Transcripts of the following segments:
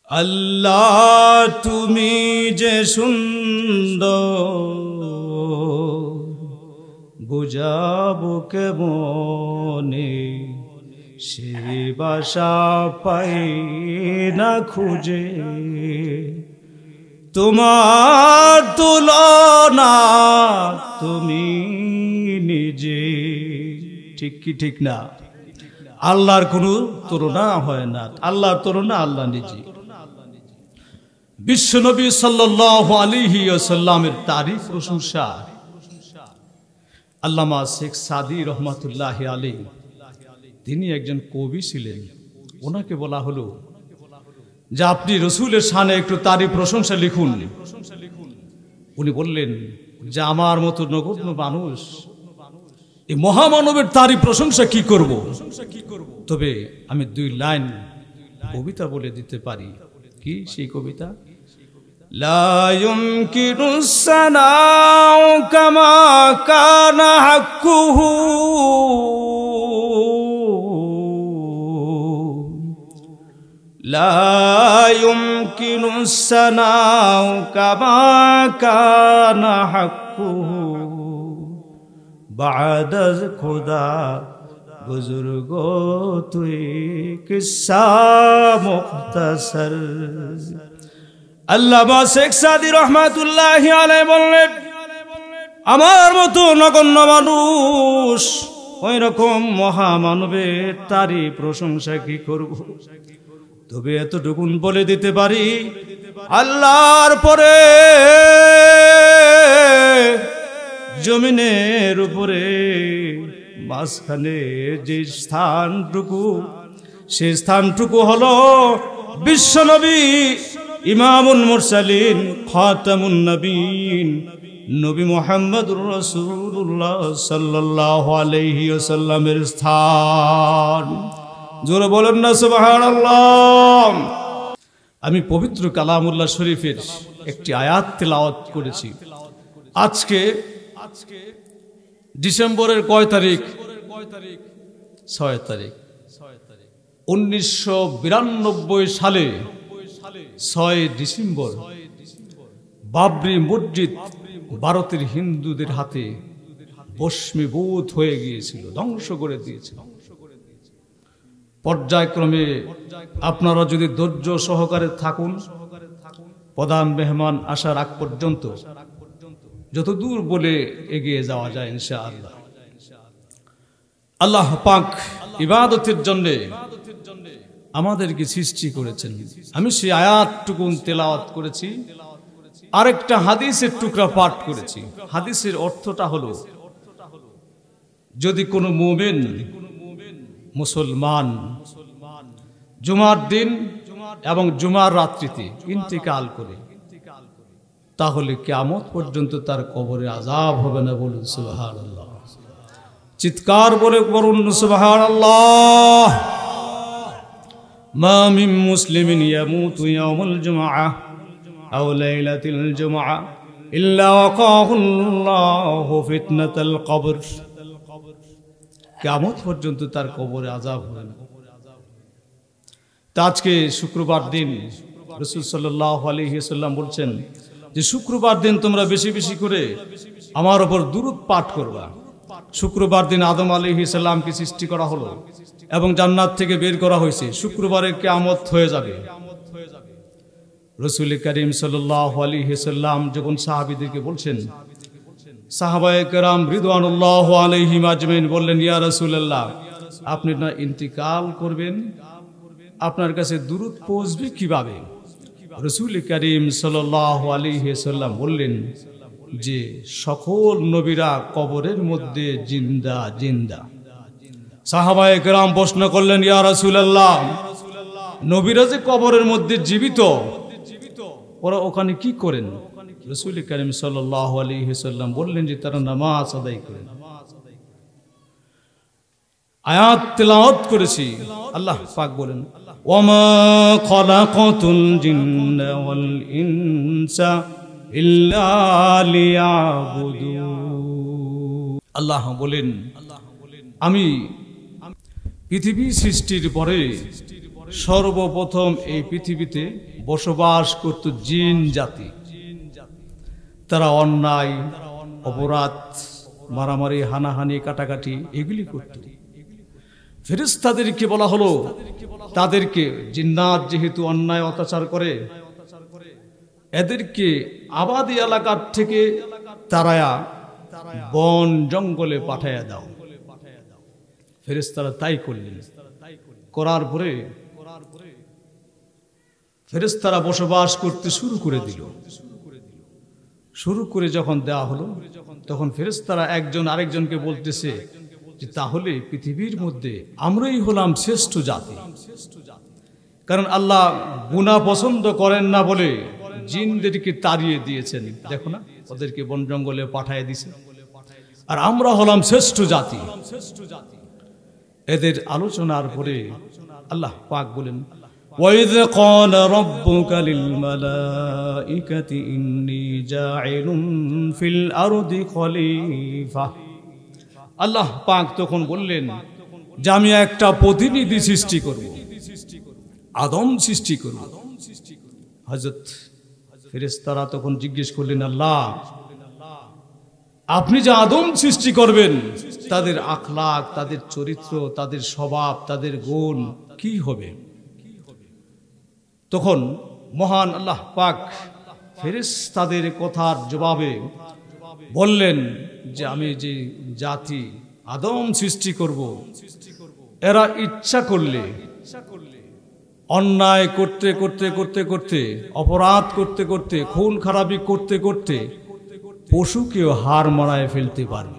আল্লাহ তুমি যে সুন্দর বুঝাবো কেমনে সে ভাষা পাই না খুঁজে তোমার তুলনা তুমি নিজে। ঠিক কি ঠিক না? আল্লাহর কোনো তুলনা হয় না, আল্লাহর তুলনা আল্লাহ নিজে। বিশ্বনবী সাল্লাল্লাহু আলাইহি ওয়াসাল্লামের তারিফ প্রশংসা আল্লামা শেখ সাদি রহমাতুল্লাহি আলাইহি, তিনি একজন কবি ছিলেন। ওনাকে বলা হলো যে আপনি রসুলের শানে একটু তারিফ প্রশংসা লিখুন। উনি বললেন যে আমার মতো নগণ্য মানুষ এই মহামানবের তারিফ প্রশংসা কি করব, তবে আমি 2 লাইন কবিতা বলে দিতে পারি। কি সেই কবিতা? লা ইউমকিনুস সানাউ কামা কানা হাক্কুহু লা ইউমকিনুস সানাউ কামা কানা হাক্কুহু বা'দা খুদা বুজুর্গো তুই কিসসা মুখতাসর। আল্লামা শেখ সাদি রহমাতুল্লাহি আলাইহি বললেন আমার মতো নগণ্য মানুষ ওই রকম মহামানবের তারিফ প্রশংসা কি করব, তবে এতটুকুন বলে দিতে পারি আল্লাহর পরে জমিনের উপরে মাঝখানে যে স্থানটুকু, সে স্থানটুকু হলো বিশ্বনবী ইমামুল মুরসালিন খাতামুন নবীন নবী মুহাম্মদুর রাসূলুল্লাহ সাল্লাল্লাহু আলাইহি ওয়াসাল্লামের স্থান। জোরে বলেন না সুবহানাল্লাহ। আমি পবিত্র কালামুল্লাহ শরীফের একটি আয়াত তেলাওয়াত করেছি। আজকে ডিসেম্বরের কয় তারিখ? 6 তারিখ। 1992 সালে 6 ডিসেম্বর বাবরি মসজিদ ভারতের হিন্দুদের হাতে ভস্মীভূত হয়ে গিয়েছিল, ধ্বংস করে দিয়েছিল। পর্যায়ক্রমে আপনারা যদি ধৈর্য সহকারে থাকুন, প্রধান মেহমান আসার আগ পর্যন্ত যত দূর বলে এগিয়ে যাওয়া যায় ইনশাআল্লাহ। আল্লাহ পাক ইবাদতের জন্য আমাদেরকে সৃষ্টি করেছেন। আমি সেই আয়াতটুকু তেলাওয়াত করেছি, আরেকটা হাদিসের টুকরা পাঠ করেছি। হাদিসের অর্থটা হলো যদি কোনো মুমিন মুসলমান জুমার দিন এবং জুমার রাত্রিতে ইন্তিকাল করে, তাহলে কিয়ামত পর্যন্ত তার কবরে আযাব হবে না। বলুন সুবহানাল্লাহ। চিৎকার বলে বলুন সুবহানাল্লাহ। মা মিন মুসলিমিন ইয়ামুতু ইয়াওমাল জুমআহ আও লাইলাতিল জুমআহ ইল্লা ওয়াকাহুল্লাহু ফিতনাতাল কবর। কিয়ামত পর্যন্ত তার কবরে আযাব হবে না। আজকে শুক্রবার দিন রাসূল সাল্লাল্লাহু আলাইহি ওয়াসাল্লাম বলছেন যে শুক্রবার দিন তোমরা বেশি বেশি করে আমার উপর দুরূদ পাঠ করবা। শুক্রবার দিন আদম আলাইহিস সালামকে সৃষ্টি করা হলো এবং জান্নাত থেকে বের করা হয়েছে। শুক্রবারে কিয়ামত হয়ে যাবে। রাসূল করিম সাল্লাল্লাহু আলাইহি সাল্লাম যখন সাহাবীদেরকে বলছেন, সাহাবায়ে কেরাম রিদওয়ানুল্লাহি আলাইহিম আজমাইন বললেন, ইয়া রাসূলুল্লাহ, আপনি না ইন্তিকাল করবেন, আপনার কাছে দুরূদ পৌঁছবে কিভাবে? রাসূল করিম সাল্লাল্লাহু আলাইহি সাল্লাম বললেন যে সকল নবীরা কবরের মধ্যে জিন্দা জিন্দা। সাহাবায়ে কেরাম প্রশ্ন করলেন, ইয়া রাসূলুল্লাহ, নবীরা যে কবরের মধ্যে জীবিত, ওরা ওখানে কি করেন? রাসূল করিম সাল্লাল্লাহু আলাইহি সাল্লাম বললেন যে তারা নামাজ আদায় করেন। আয়াত তেলাওয়াত করেছি। আল্লাহ পাক বলেন, ওয়ামা খালাকাতুল জিন্না ওয়াল ইনসা ইল্লা লিয়াবুদুন। আল্লাহ বলেন, আমি পৃথিবী সৃষ্টির পরে সর্বপ্রথম এই পৃথিবীতে বসবাস করত জিন জাতি। তারা অন্যায়, অপরাধ, মারামারি, হানাহানি, কাটাকাটি এগুলি করত। ফেরেশতাদেরকে বলা হলো, তাদেরকে জিন্নাত যেহেতু অন্যায় অত্যাচার করে, এদেরকে আবাদি এলাকার থেকে তারায়া বন জঙ্গলে পাঠাইয়া দাও। ফেরেশতারা তাই করলেন। করার পরে ফেরেশতারা বসবাস করতে শুরু করে দিল। শুরু করে যখন দেওয়া হলো, তখন ফেরেশতারা একজন আরেকজনকে বলতেছে যে তাহলে পৃথিবীর মধ্যে আমরাই হলাম শ্রেষ্ঠ জাতি। কারণ আল্লাহ গুনাহ পছন্দ করেন না বলে জিনদেরকে তাড়িয়ে দিয়েছেন, দেখো না, ওদেরকে বন জঙ্গলে পাঠিয়ে দিয়েছে, আর আমরা হলাম শ্রেষ্ঠ জাতি। এদের আলোচনার পরে আল্লাহ পাক বলেন, وَإِذْ قَالَ رَبُّكَ لِلْمَلَائِكَةِ إِنِّي جَاعِلٌ فِي الْأَرْضِ خَلِيفَةً। আল্লাহ পাক তখন বললেন যে আমি একটা প্রতিনিধি সৃষ্টি করব, আদম সৃষ্টি করব। হযরত ফেরেশতারা তখন জিজ্ঞেস করলেন, আল্লাহ আপনি যে আদম সৃষ্টি করবেন, তাদের আখলাক, তাদের চরিত্র, তাদের স্বভাব, তাদের গুণ কি হবে? তখন মহান আল্লাহ পাক ফেরেশতাদের কথার জবাবে বললেন যে আমি যে জাতি আদম সৃষ্টি করব, এরা ইচ্ছা করলে অন্যায় করতে করতে করতে করতে, অপরাধ করতে করতে, খুন খারাপি করতে করতে পশুকেও হার মানায় ফেলতে পারে।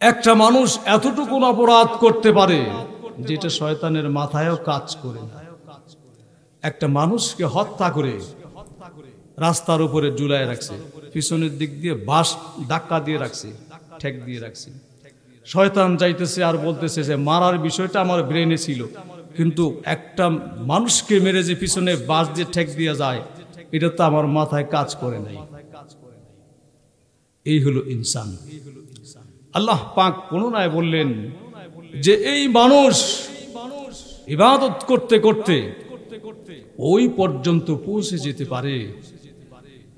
একটা মানুষ এতটুকু অপরাধ করতে পারে যেটা শয়তানের মাথায়ও কাজ করে না। একটা মানুষকে হত্যা করে রাস্তার উপরে ঝুলায় রাখছে, পিছনের দিক দিয়ে বাঁশ ধাক্কা দিয়ে রাখছে, ঠেক দিয়ে রাখছে। শয়তান যাইতেছে আর বলতেছে যে মারার বিষয়টা আমার ব্রেনে ছিল, কিন্তু একটা মানুষকে মেরে যে পিছনে বাঁশ দিয়ে ঠেক দিয়ে যায়, এটা তো আমার মাথায় কাজ করে নাই। এই হলো ইনসান। আল্লাহ পাক পুনরায় বললেন যে এই মানুষ ইবাদত করতে করতে ওই পর্যন্ত পৌঁছে যেতে পারে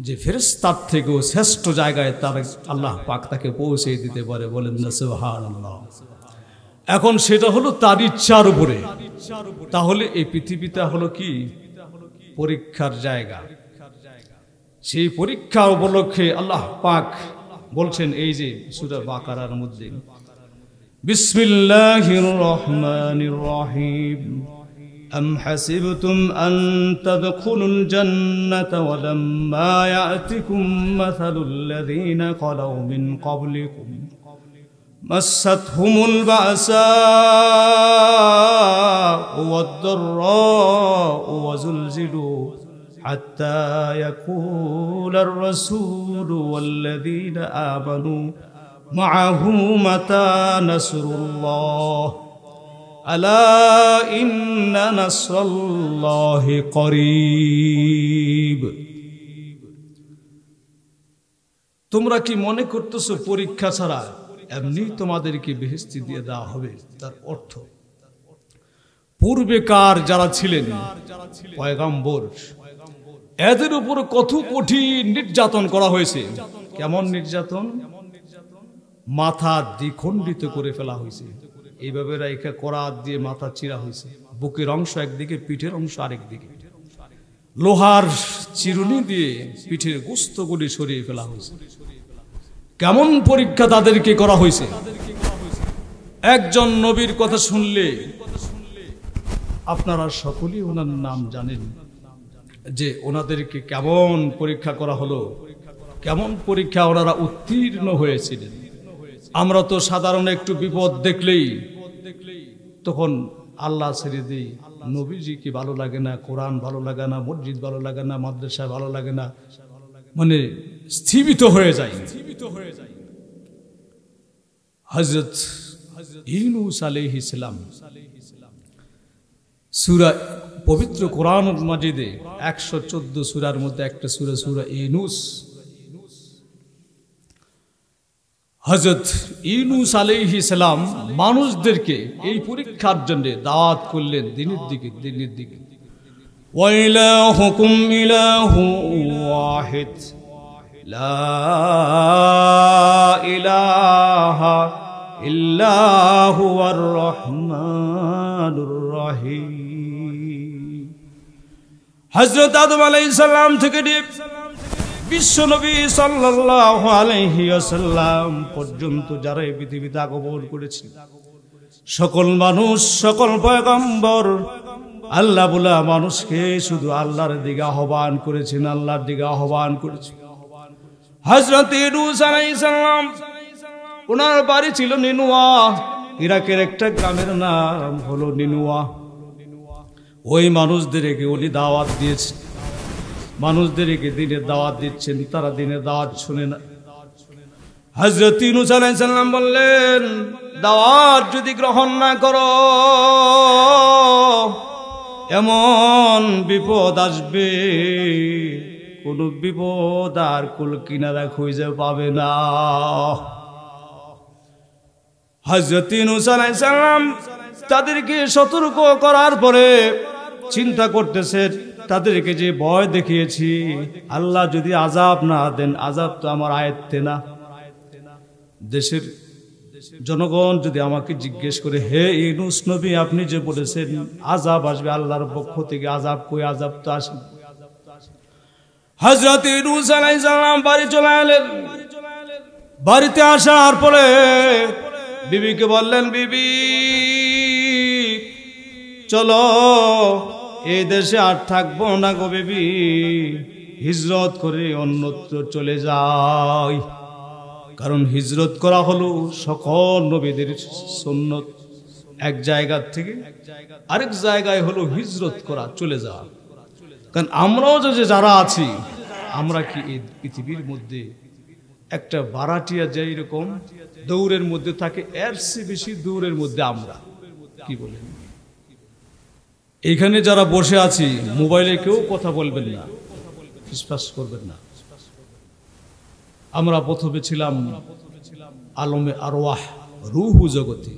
যে ফেরেশতার থেকেও শ্রেষ্ঠ জায়গায় তার আল্লাহ পাক তাকে পৌঁছে দিতে পারে। বলেন না সুবহানাল্লাহ। এখন সেটা হলো তার ইচ্ছার উপরে। তাহলে এই পৃথিবীটা হলো কি? পরীক্ষার জায়গা। সেই পরীক্ষা উপলক্ষে আল্লাহ পাক বলছেন এই যে সূরা বাকারার মধ্যে, বিসমিল্লাহির রহমানির রহিম, أم حسبتم أن تدخلوا الجنة ولما يأتكم مثل الذين خلوا من قبلكم مستهم البأساء والضراء وزلزلوا حتى يقول الرسول والذين آمنوا معه متى نصر الله ألا إن نصر الله قريب। তোমরা কি মনে করতেছো পরীক্ষা ছাড়া এমনি তোমাদেরকে বেহেশতি দিয়ে দেওয়া হবে? তার অর্থ পূর্বেকার যারা ছিলেন পয়গম্বর, এদের উপর কত কঠিন নির্যাতন করা হয়েছে। কেমন নির্যাতন? মাথা দ্বিখণ্ডিত করে ফেলা হয়েছে, এইভাবে রাইখা করাত দিয়ে মাথা চিরা হয়েছে, বুকের অংশ একদিকে, পিঠের অংশ আরেক দিকে, লোহার চিরুনি দিয়ে পিঠের গোস্তগুলি সরিয়ে ফেলা হয়েছে। কেমন পরীক্ষা তাদেরকে করা হয়েছে! একজন নবীর কথা শুনলে আপনারা সকলেই ওনার নাম জানেন, যে ওনাদেরকে কেমন পরীক্ষা করা হলো, কেমন পরীক্ষা ওনারা উত্তীর্ণ হয়েছিলেন। আমরা তো সাধারণ একটু বিপদ দেখলেই তখন আল্লাহ ছেড়ে দিই, নবীজিকে ভালো লাগে না, কোরআন ভালো লাগে না, মসজিদ ভালো লাগে না, মাদ্রাসা ভালো লাগে না, মানে স্থীমিত হয়ে যায়। হযরত ইউনূস আলাইহিস সালাম সূরা, পবিত্র কোরআন মাজিদে 114 সূরার মধ্যে একটা সূরা, সূরা ইউনূস। হযরত ইউনূস আলাইহিস সালাম মানুষদেরকে এই পরীক্ষার জন্য দাওয়াত করলেন দিনের দিকে ওয়া ইলাহুকুম ইলাহু ওয়াহিদ লা ইলাহা ইল্লা হুয়ার রহমানুর রহিম। হযরত আদম আলাইহিস সালাম থেকে বিশ্বনবী সাল্লাল্লাহু আলাইহি ওয়াসাল্লাম পর্যন্ত যারা এই পৃথিবীতে আগমন করেছে, সকল মানুষ, সকল পয়গম্বর আল্লাহ বলা মানুষকে শুধু আল্লাহর দিকে আহ্বান করেছেন, আল্লাহর দিকে আহ্বান করেছেন। হযরত ইউনূস আলাইহিস সালাম, ওনার বাড়ি ছিল নিনুয়া, ইরাকের একটা গ্রামের নাম হলো নিনুয়া। ওই মানুষদেরকে উনি দাওয়াত দিয়েছেন, মানুষদেরকে দিনের দাওয়াত দিচ্ছেন, তারা দিনের দাওয়াত শুনে না। হযরত ইউনূস আলাইহিস সালাম বললেন, দাওয়াত যদি গ্রহণ না করো এমন বিপদ আসবে, কোন বিপদ আর কুল কিনারা খুঁজে পাবে না। হযরত ইউনূস আলাইহিস সালাম তাদেরকে সতর্ক করার পরে চিন্তা করতেছেন, তাদেরকে যে ভয় দেখিয়েছি, আল্লাহ যদি আযাব না দেন, আযাব তো আমার আয়ত্তে না। দেশের জনগণ যদি আমাকে জিজ্ঞেস করে, হে ইউনূস নবী, আপনি যে বলেছেন আযাব আসবে আল্লাহর পক্ষ থেকে, আযাব কই? আযাব তো আসে। হযরত ইউনূস আলাইহিস সালাম বাড়ি চলে এলেন। বাড়িতে আসার পরে বিবিকে বললেন, বিবি চলো, এই দেশে আর থাকবো না গো বিবি, হিজরত করে অন্যত্র চলে যাই। কারণ হিজরত করা হলো সকল নবীদের সুন্নত, এক জায়গা থেকে আরেক জায়গায় হলো হিজরত করা, চলে যাওয়া। কারণ আমরাও যে যারা আছি, আমরা কি এই পৃথিবীর মধ্যে একটা বারাটিয়া যেই রকম দৌড়ের মধ্যে থাকে, এর চেয়ে বেশি দৌড়ের মধ্যে আমরা, কি বলেন? এখানে যারা বসে আছি, মোবাইলে কেউ কথা বলবেন না, বিশ্বাস করবেন না। আমরা প্রথমে ছিলাম আলমে আরওয়াহ, রূহ জগতে,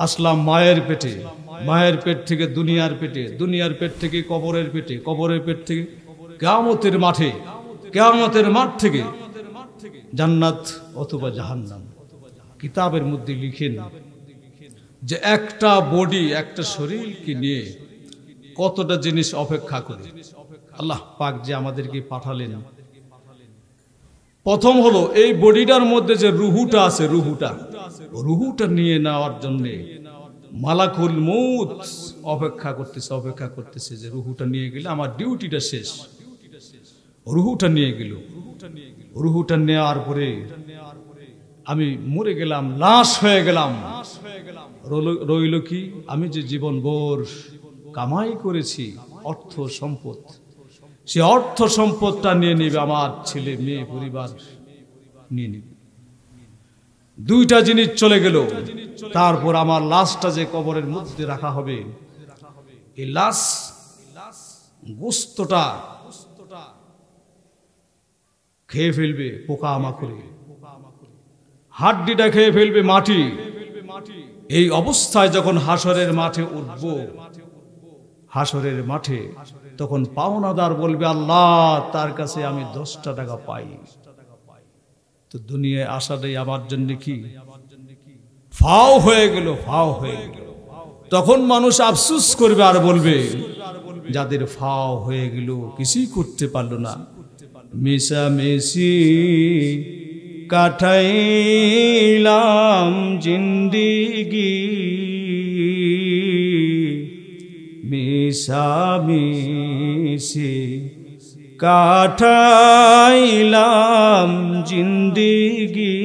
আসলাম মায়ের পেটে, মায়ের পেট থেকে দুনিয়ার পেটে, দুনিয়ার পেট থেকে কবরের পেটে, কবরের পেট থেকে কিয়ামতের মাঠে, কিয়ামতের মাঠ থেকে জান্নাত অথবা জাহান্নাম। কিতাবের মধ্যে লিখেন যে একটা বডি, একটা শরীরকে নিয়ে কতটা জিনিস অপেক্ষা করে। আল্লাহ পাক যে আমাদেরকে পাঠালেন, প্রথম হলো এই বডিটার মধ্যে যে রুহুটা আছে, রুহুটা নিয়ে নেওয়ার জন্য মালাকুল মউত অপেক্ষা করতেছে যে রুহুটা নিয়ে গেলে আমার ডিউটিটা শেষ। রুহুটা নিয়ে গেল, রুহুটা নেওয়ার পরে আমি মরে গেলাম, লাশ হয়ে গেলাম। রইল কি? আমি যে জীবন ভর কামাই করেছি অর্থ সম্পদ, সে অর্থ সম্পদটা নিয়ে নেবে আমার ছেলে মেয়ে পরিবার, নিয়ে নেবে। দুইটা জিনিস চলে গেল। তারপর আমার লাশটা যে কবরের মধ্যে রাখা হবে, এই লাশ গোস্তটা খেয়ে ফেলবে পোকামাকড়ে, হাড্ডিটা খেয়ে ফেলবে মাটি। এই অবস্থায় যখন হাসরের মাঠে উঠব, হাসরের মাঠে তখন পাওনাদার বলবে, আল্লাহ তার কাছে আমি 10টা টাকা পাই। তো দুনিয়ায় আসাটাই আমার জন্য কি ফাও হয়ে গেল, ফাও হয়ে গেল। তখন মানুষ আফসোস করবে আর বলবে, যাদের ফাও হয়ে গেল, কিছুই করতে পারলো না, মিশামিশি কাটাইলাম জিন্দিগি, মিশামিশি কাটাইলাম জিন্দিগি,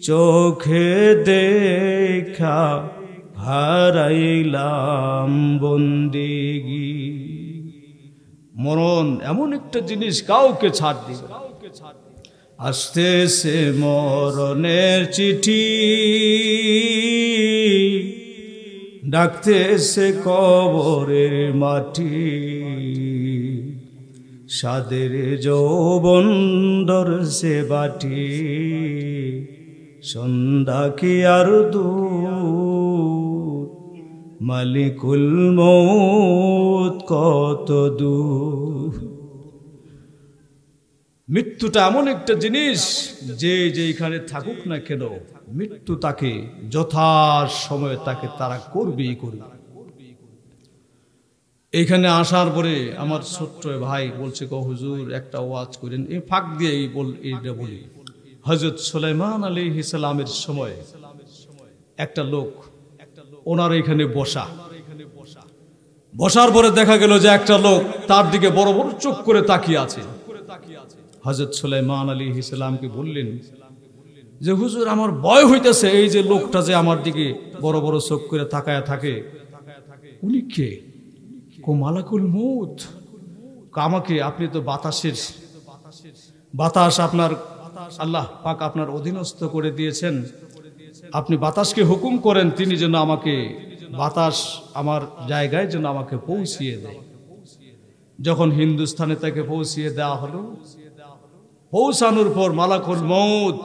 চোখে দেখা হারাইলাম বন্দিগি। মরণ এমন একটা জিনিস, কাউকে ছাড় দিবে। আসতেছে মরণের চিঠি, ডাকতেছে কবরের মাটি, সাদের যৌবন ধরছে বাটি, সন্ধ্যা কি আর দূর, মালিকুল মউত কত দূর। মৃত্যুটা এমন একটা জিনিস যে যেখানে থাকুক না কেন, মৃত্যু তাকে যথা সময়ে তাকে তারা করবেই করবে। এখানে আসার পরে আমার ছোট্ট ভাই বলছে, হুজুর একটা ওয়াজ করেন। এই ফাঁক দিয়ে এইটা বলি, হযরত সুলাইমান আলাইহিস সালামের সময় একটা লোক ওনার এখানে বসার পরে দেখা গেল যে একটা লোক তার দিকে বড় বড় চোখ করে তাকিয়ে আছে। হযরত সুলাইমান আলাইহিস সালামকে বললেন যে হুজুর, আমার ভয় হইতেছে, এই যে লোকটা যে আমার দিকে বড় বড় চোখ করে তাকায় থাকে, উনি কে? মালাকুল মউত। আমাকে আপনি তো বাতাস আপনার আল্লাহ পাক আপনার অধীনস্থ করে দিয়েছেন, আপনি বাতাসকে হুকুম করেন তিনি যেন আমাকে বাতাস আমার জায়গায় যেন আমাকে পৌঁছিয়ে দেয়। যখন হিন্দুস্তানে তাকে পৌঁছিয়ে দেওয়া হলো, পৌঁছানোর পর মালাকুল মউত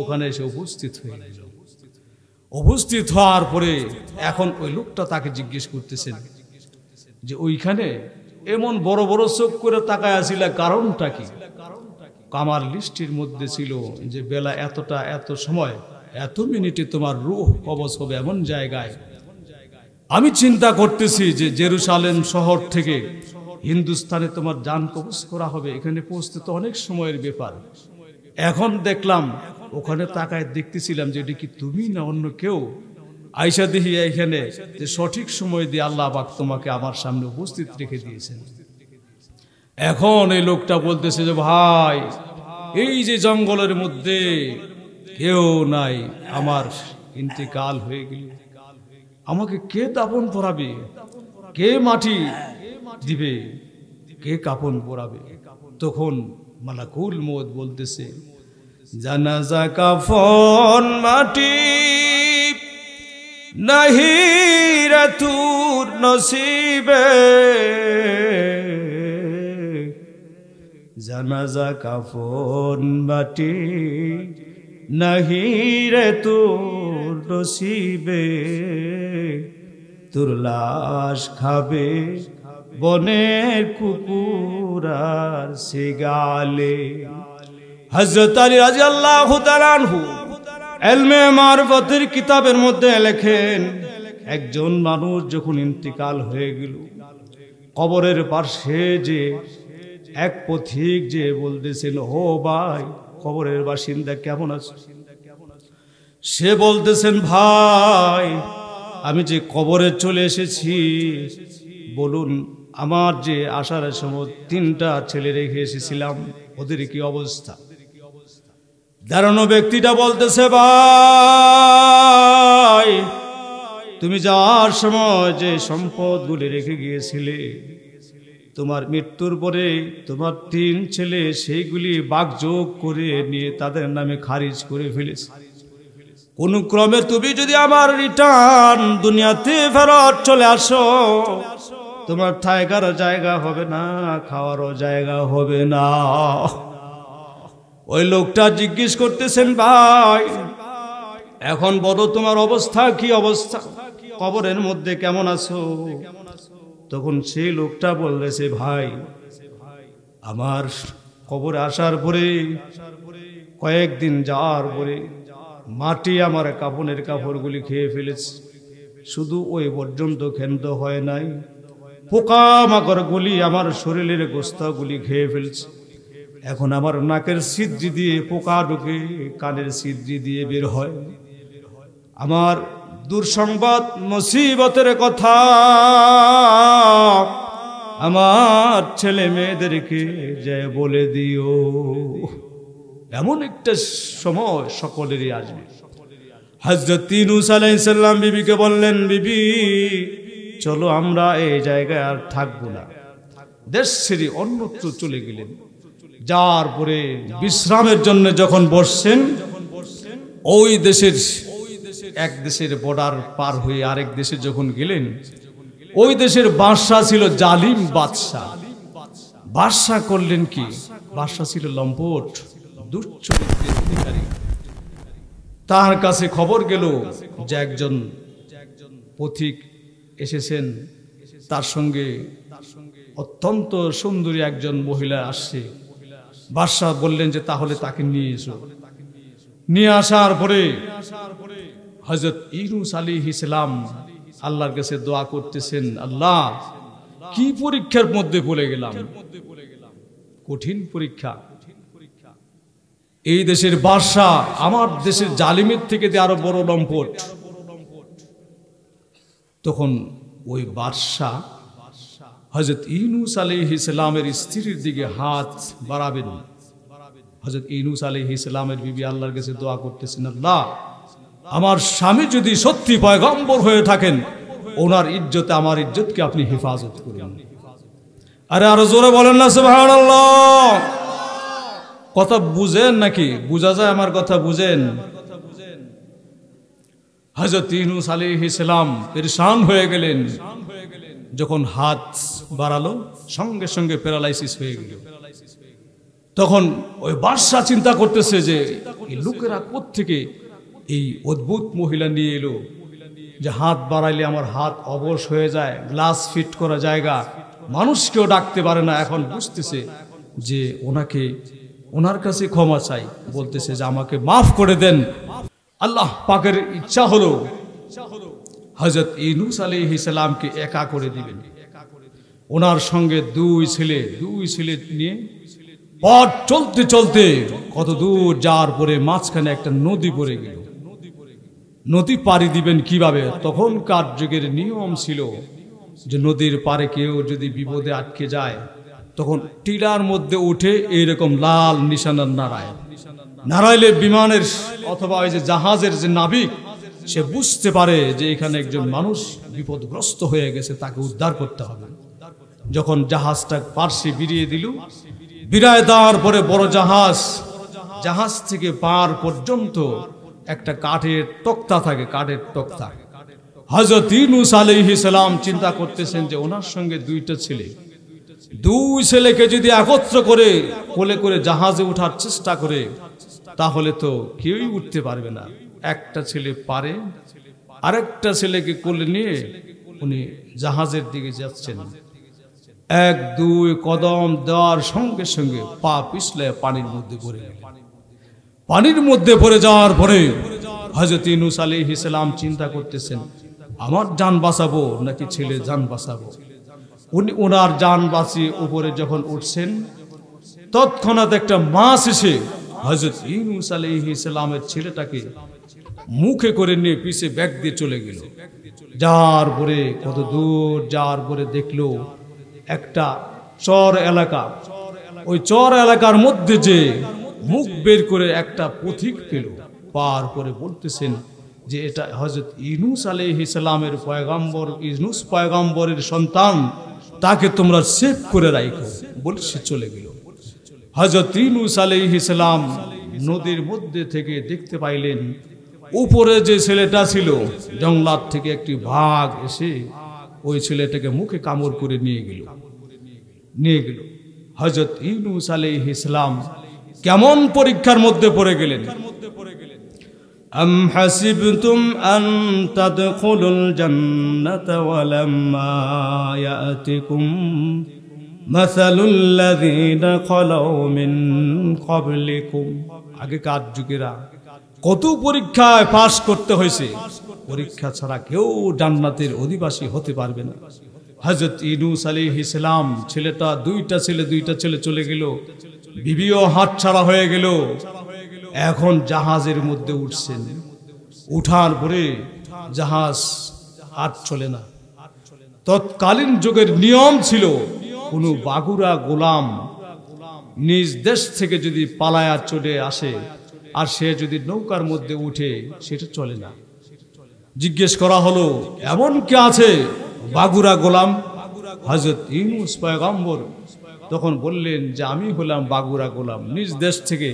ওখানে এসে উপস্থিত হয়ে গেল। উপস্থিত হওয়ার পরে এখন ওই লোকটা তাকে জিজ্ঞেস করতেছেন যে ওইখানে এমন বড় বড় চোখ করে তাকায় আসিল, কারণটা কি? আমার লিস্টের মধ্যে ছিল যে বেলা এতটা, এত সময়, এত মিনিটে তোমার রূহ কবজ হবে এমন জায়গায়। আমি চিন্তা করতেছি যে জেরুসালেম শহর থেকে হিন্দুস্তানে তোমার জান কবজ করা হবে, এখানে পৌঁছতে তো অনেক সময়ের ব্যাপার। এখন দেখলাম ওখানে তাকায় দেখতেছিলাম যে এটা কি তুমি না অন্য কেউ। আয়সা দেখি এখানে যে সঠিক সময় দিয়ে আল্লাহ পাক তোমাকে আমার সামনে উপস্থিত রেখে দিয়েছেন। এখন এই লোকটা বলতেছে যে ভাই, এই যে জঙ্গলের মধ্যে কেউ নাই, আমার ইন্তেকাল হয়ে গেল, আমাকে কে দাফন পরাবে, কে মাটি দিবে, কে কাফন পরাবে? তখন মালাকুল মউত বলতেছে, জানাজা কাফন মাটি নাহি রে তোর নসিবে, জানাজা কাফন মাটি নাহি রে তোর নসিবে, তোর লাশ খাবে বনের কুকুর আর সিগালে। হযরত আলী রাদিয়াল্লাহু তাআলা আনহু ইলমে মারফতের কিতাবের মধ্যে লেখেন, একজন মানুষ যখন ইন্তিকাল হয়ে গেল, কবরের পাশে যে এক পথিক যে বলতেছিল, ও ভাই কবরের বাসিন্দা কেমন আছে? সে বলতেছেন, ভাই আমি যে কবরে চলে এসেছি, বলুন আমার যে আসার সময় 3টা ছেলে রেখে এসেছিলাম, ওদের কি অবস্থা? দাঁড়ানো ব্যক্তিটা বলতেছে, ভাই তুমি যাওয়ার সময় যে সম্পদগুলি রেখে গিয়েছিলে, তোমার মৃত্যুর পরে তোমার 3 ছেলে সেইগুলি বাগযোগ করে নিয়ে তাদের নামে খারিজ করে ফেলেছে। কোন ক্রমে তুমি যদি আমার রিটার্ন দুনিয়াতে ফেরত চলে আসো, তোমার থাকারও জায়গা হবে না, খাওয়ারও জায়গা হবে না। ওই লোকটা জিজ্ঞেস করতেছেন, ভাই এখন বলো তোমার অবস্থা কি অবস্থা, কবরের মধ্যে কেমন আছো? তখন সেই লোকটা বলতেছে, ভাই আমার কবরে আসার পরে কয়েকদিন যাওয়ার পরে মাটি আমার কাফনের কাপড়গুলি খেয়ে ফেলেছে, শুধু ওই পর্যন্ত ক্ষান্ত হয় নাই, পোকামাকড় গুলি আমার শরীরের গোস্তগুলি খেয়ে ফেলছে। এখন আমার নাকের ছিদ্রি দিয়ে পোকা ঢুকে, কানের ছিদ্রি দিয়ে বের হয়। আমার দুঃসংবাদ মুসিবতের কথা আমার ছেলে মেয়েদেরকে যে বলে দিও। এমন একটা সময় সকলেরই আসবে। হযরত ইউনূস আলাইহিস সালাম বিবিকে বললেন, বিবি চলো আমরা এই জায়গায় আর থাকবো না। দেশ ছেড়ে অন্যত্র চলে গেলেন। যার পরে বিশ্রামের জন্য যখন বসছেন, ওই দেশের এক দেশের বর্ডার পার হয়ে আরেক দেশে যখন গেলেন, ওই দেশের বাদশা ছিল জালিম বাদশা। বাদশা করলেন কি, বাদশা ছিল লম্পট, দুশ্চরিত্রের অধিকারী। তার কাছে খবর গেল যে একজন পথিক এসেছেন, তার সঙ্গে অত্যন্ত সুন্দরী একজন মহিলা আসছে। বাদশাহ বললেন যে তাহলে তাকে নিয়ে এসো। নিয়ে আসার পরে হযরত ইউনূস আলাইহিস সালাম আল্লাহর কাছে দোয়া করতেছেন, আল্লাহ কি পরীক্ষার মধ্যে পড়ে গেলাম, কঠিন পরীক্ষা। এই দেশের বাদশাহ আমার দেশের জালিমের থেকে আরো বড় লম্পট। তখন ওই বাদশাহ হযরত ইউনূস আলাইহিস সালামের স্ত্রীর দিকে হাত বাড়াবেন। হযরত ইউনূস আলাইহিস সালামের বিবি আল্লাহর কাছে দোয়া করতেছেন, আল্লাহ আমার স্বামী যদি সত্যি পয়গম্বর হয়ে থাকেন, ওনার ইজ্জতে আমার ইজ্জতকে আপনি হেফাজত করুন। আরে আরো জোরে বলেন না সুবহানাল্লাহ। কথা বুঝেন নাকি? বুঝা যায় আমার কথা? বুঝেন? হযরত ইউনূস আলাইহিস সালাম পেরেশান হয়ে গেলেন। যখন হাত বাড়ালো সঙ্গে সঙ্গে প্যারালাইসিস হয়ে গেল। তখন ওই বাদশা চিন্তা করতেছে যে এই লোকেরা কোত্থেকে এই অদ্ভুত মহিলা নিয়ে এলো, যে হাত বাড়াইলে আমার হাত অবশ হয়ে যায়, গ্লাস ফিট করা জায়গা, মানুষকেও ডাকতে পারে না। এখন বুঝতেছে যে ওনার কাছে ক্ষমা চাই, বলতেছে যে আমাকে মাফ করে দেন। আল্লাহ পাকের ইচ্ছা হলো হযরত ইউনূস আলাইহিস সালামকে একা করে দিবেন। ওনার সঙ্গে দুই ছেলে নিয়ে পথ চলতে চলতে কত দূর যাওয়ার পরে মাঝখানে একটা নদী পড়ে গেল। নদী পাড়ি দিবেন কিভাবে? তখনকার যুগের নিয়ম ছিল যে নদীর পাড়ে কেউ যদি বিপদে আটকে যায়, তখন টিলার মধ্যে উঠে এইরকম লাল নিশানা নাড়াইলে বিমানের অথবা ওই যে জাহাজের যে নাবিক, সে বুঝতে পারে যে এখানে একজন মানুষ বিপদগ্রস্ত হয়ে গেছে, তাকে উদ্ধার করতে হবে। যখন জাহাজটা পার্শ্বে বিরিয়ে দিল, বিরায় দেওয়ার পরে বড় জাহাজ থেকে পার পর্যন্ত একটা কাঠের তক্তা থাকে, কাঠের তক্তা। হযরত ইউনূস আলাইহিস সালাম চিন্তা করতেছেন যে ওনার সঙ্গে দুই ছেলেকে যদি একত্র করে কোলে করে জাহাজে ওঠার চেষ্টা করে, তাহলে তো কেউই উঠতে পারবে না। একটা ছেলে পারে, আরেকটা ছেলেকে কোলে নিয়ে উনি জাহাজের দিকে যাচ্ছেন। এক দুই কদম দেওয়ার সঙ্গে সঙ্গে পা পিছলে পানির মধ্যে পড়ে গেলেন। পানির মধ্যে পড়ে যাওয়ার পরে হযরত ইউনূস আলাইহিস সালাম চিন্তা করতেছেন, আমার জান বাঁচাবো নাকি ছেলের জান বাঁচাবো। উনি ওনার জান বাঁচিয়ে উপরে যখন উঠছেন, তৎক্ষণাৎ একটা মাছ এসে হযরত ইউনূস আলাইহিস সালামের ছেলেটাকে মুখে করে নিয়ে পিছে ব্যাগ দিয়ে চলে গেল। যাওয়ার পরে কত দূর যাওয়ার পরে দেখলো একটা চর এলাকা। ওই চর এলাকার মধ্যে যে মুখ বের করে একটা পথিক পেল, পার করে বলতেছেন যে এটা হযরত ইউনূস আলাইহিস সালামের পয়গম্বর, ইউনূস পয়গম্বরের সন্তান, তাকে তোমরা সেভ করে রাখো বলে সে চলে গেল। হযরত ইউনূস আলাইহিস সালাম নদীর মধ্যে থেকে দেখতে পাইলেন উপরে যে ছেলেটা ছিল, জঙ্গলাত থেকে একটি বাঘ এসে ওই ছেলেটাকে মুখে কামড় করে নিয়ে গেল। হযরত ইউনূস আলাইহিস সালাম কেমন পরীক্ষার মধ্যে পড়ে গেলেন। আম হাসিবতুম আন তাদখুলুল জান্নাতা ওয়ালাম্মা ইয়াতিকুম মাসালুল লাযীনা খালাউ মিন ক্বাবলিকুম। আগেকার যুগেরা কত পরীক্ষায় পাস করতে হয়েছে, পরীক্ষা ছাড়া কেউ জান্নাতের অধিবাসী হতে পারবে না। হযরত ইউনূস আলাইহিস সালাম ছেলেটা দুইটা ছেলে চলে গেল, বিবিও হাত ছাড়া হয়ে গেল। এখন জাহাজের মধ্যে উঠছেন, উঠার পরে জাহাজ আর চলে না। তৎকালীন যুগের নিয়ম ছিল কোন বাগুরা গোলাম নিজ দেশ থেকে যদি পালায়া চলে আসে আর সে যদি নৌকার মধ্যে উঠে, সেটা চলে না। জিজ্ঞেস করা হলো এমন কে আছে বাগুরা গোলাম? হযরত ইউনূস পয়গম্বর তখন বললেন যে আমি হলাম বাগুরা গোলাম, নিজ দেশ থেকে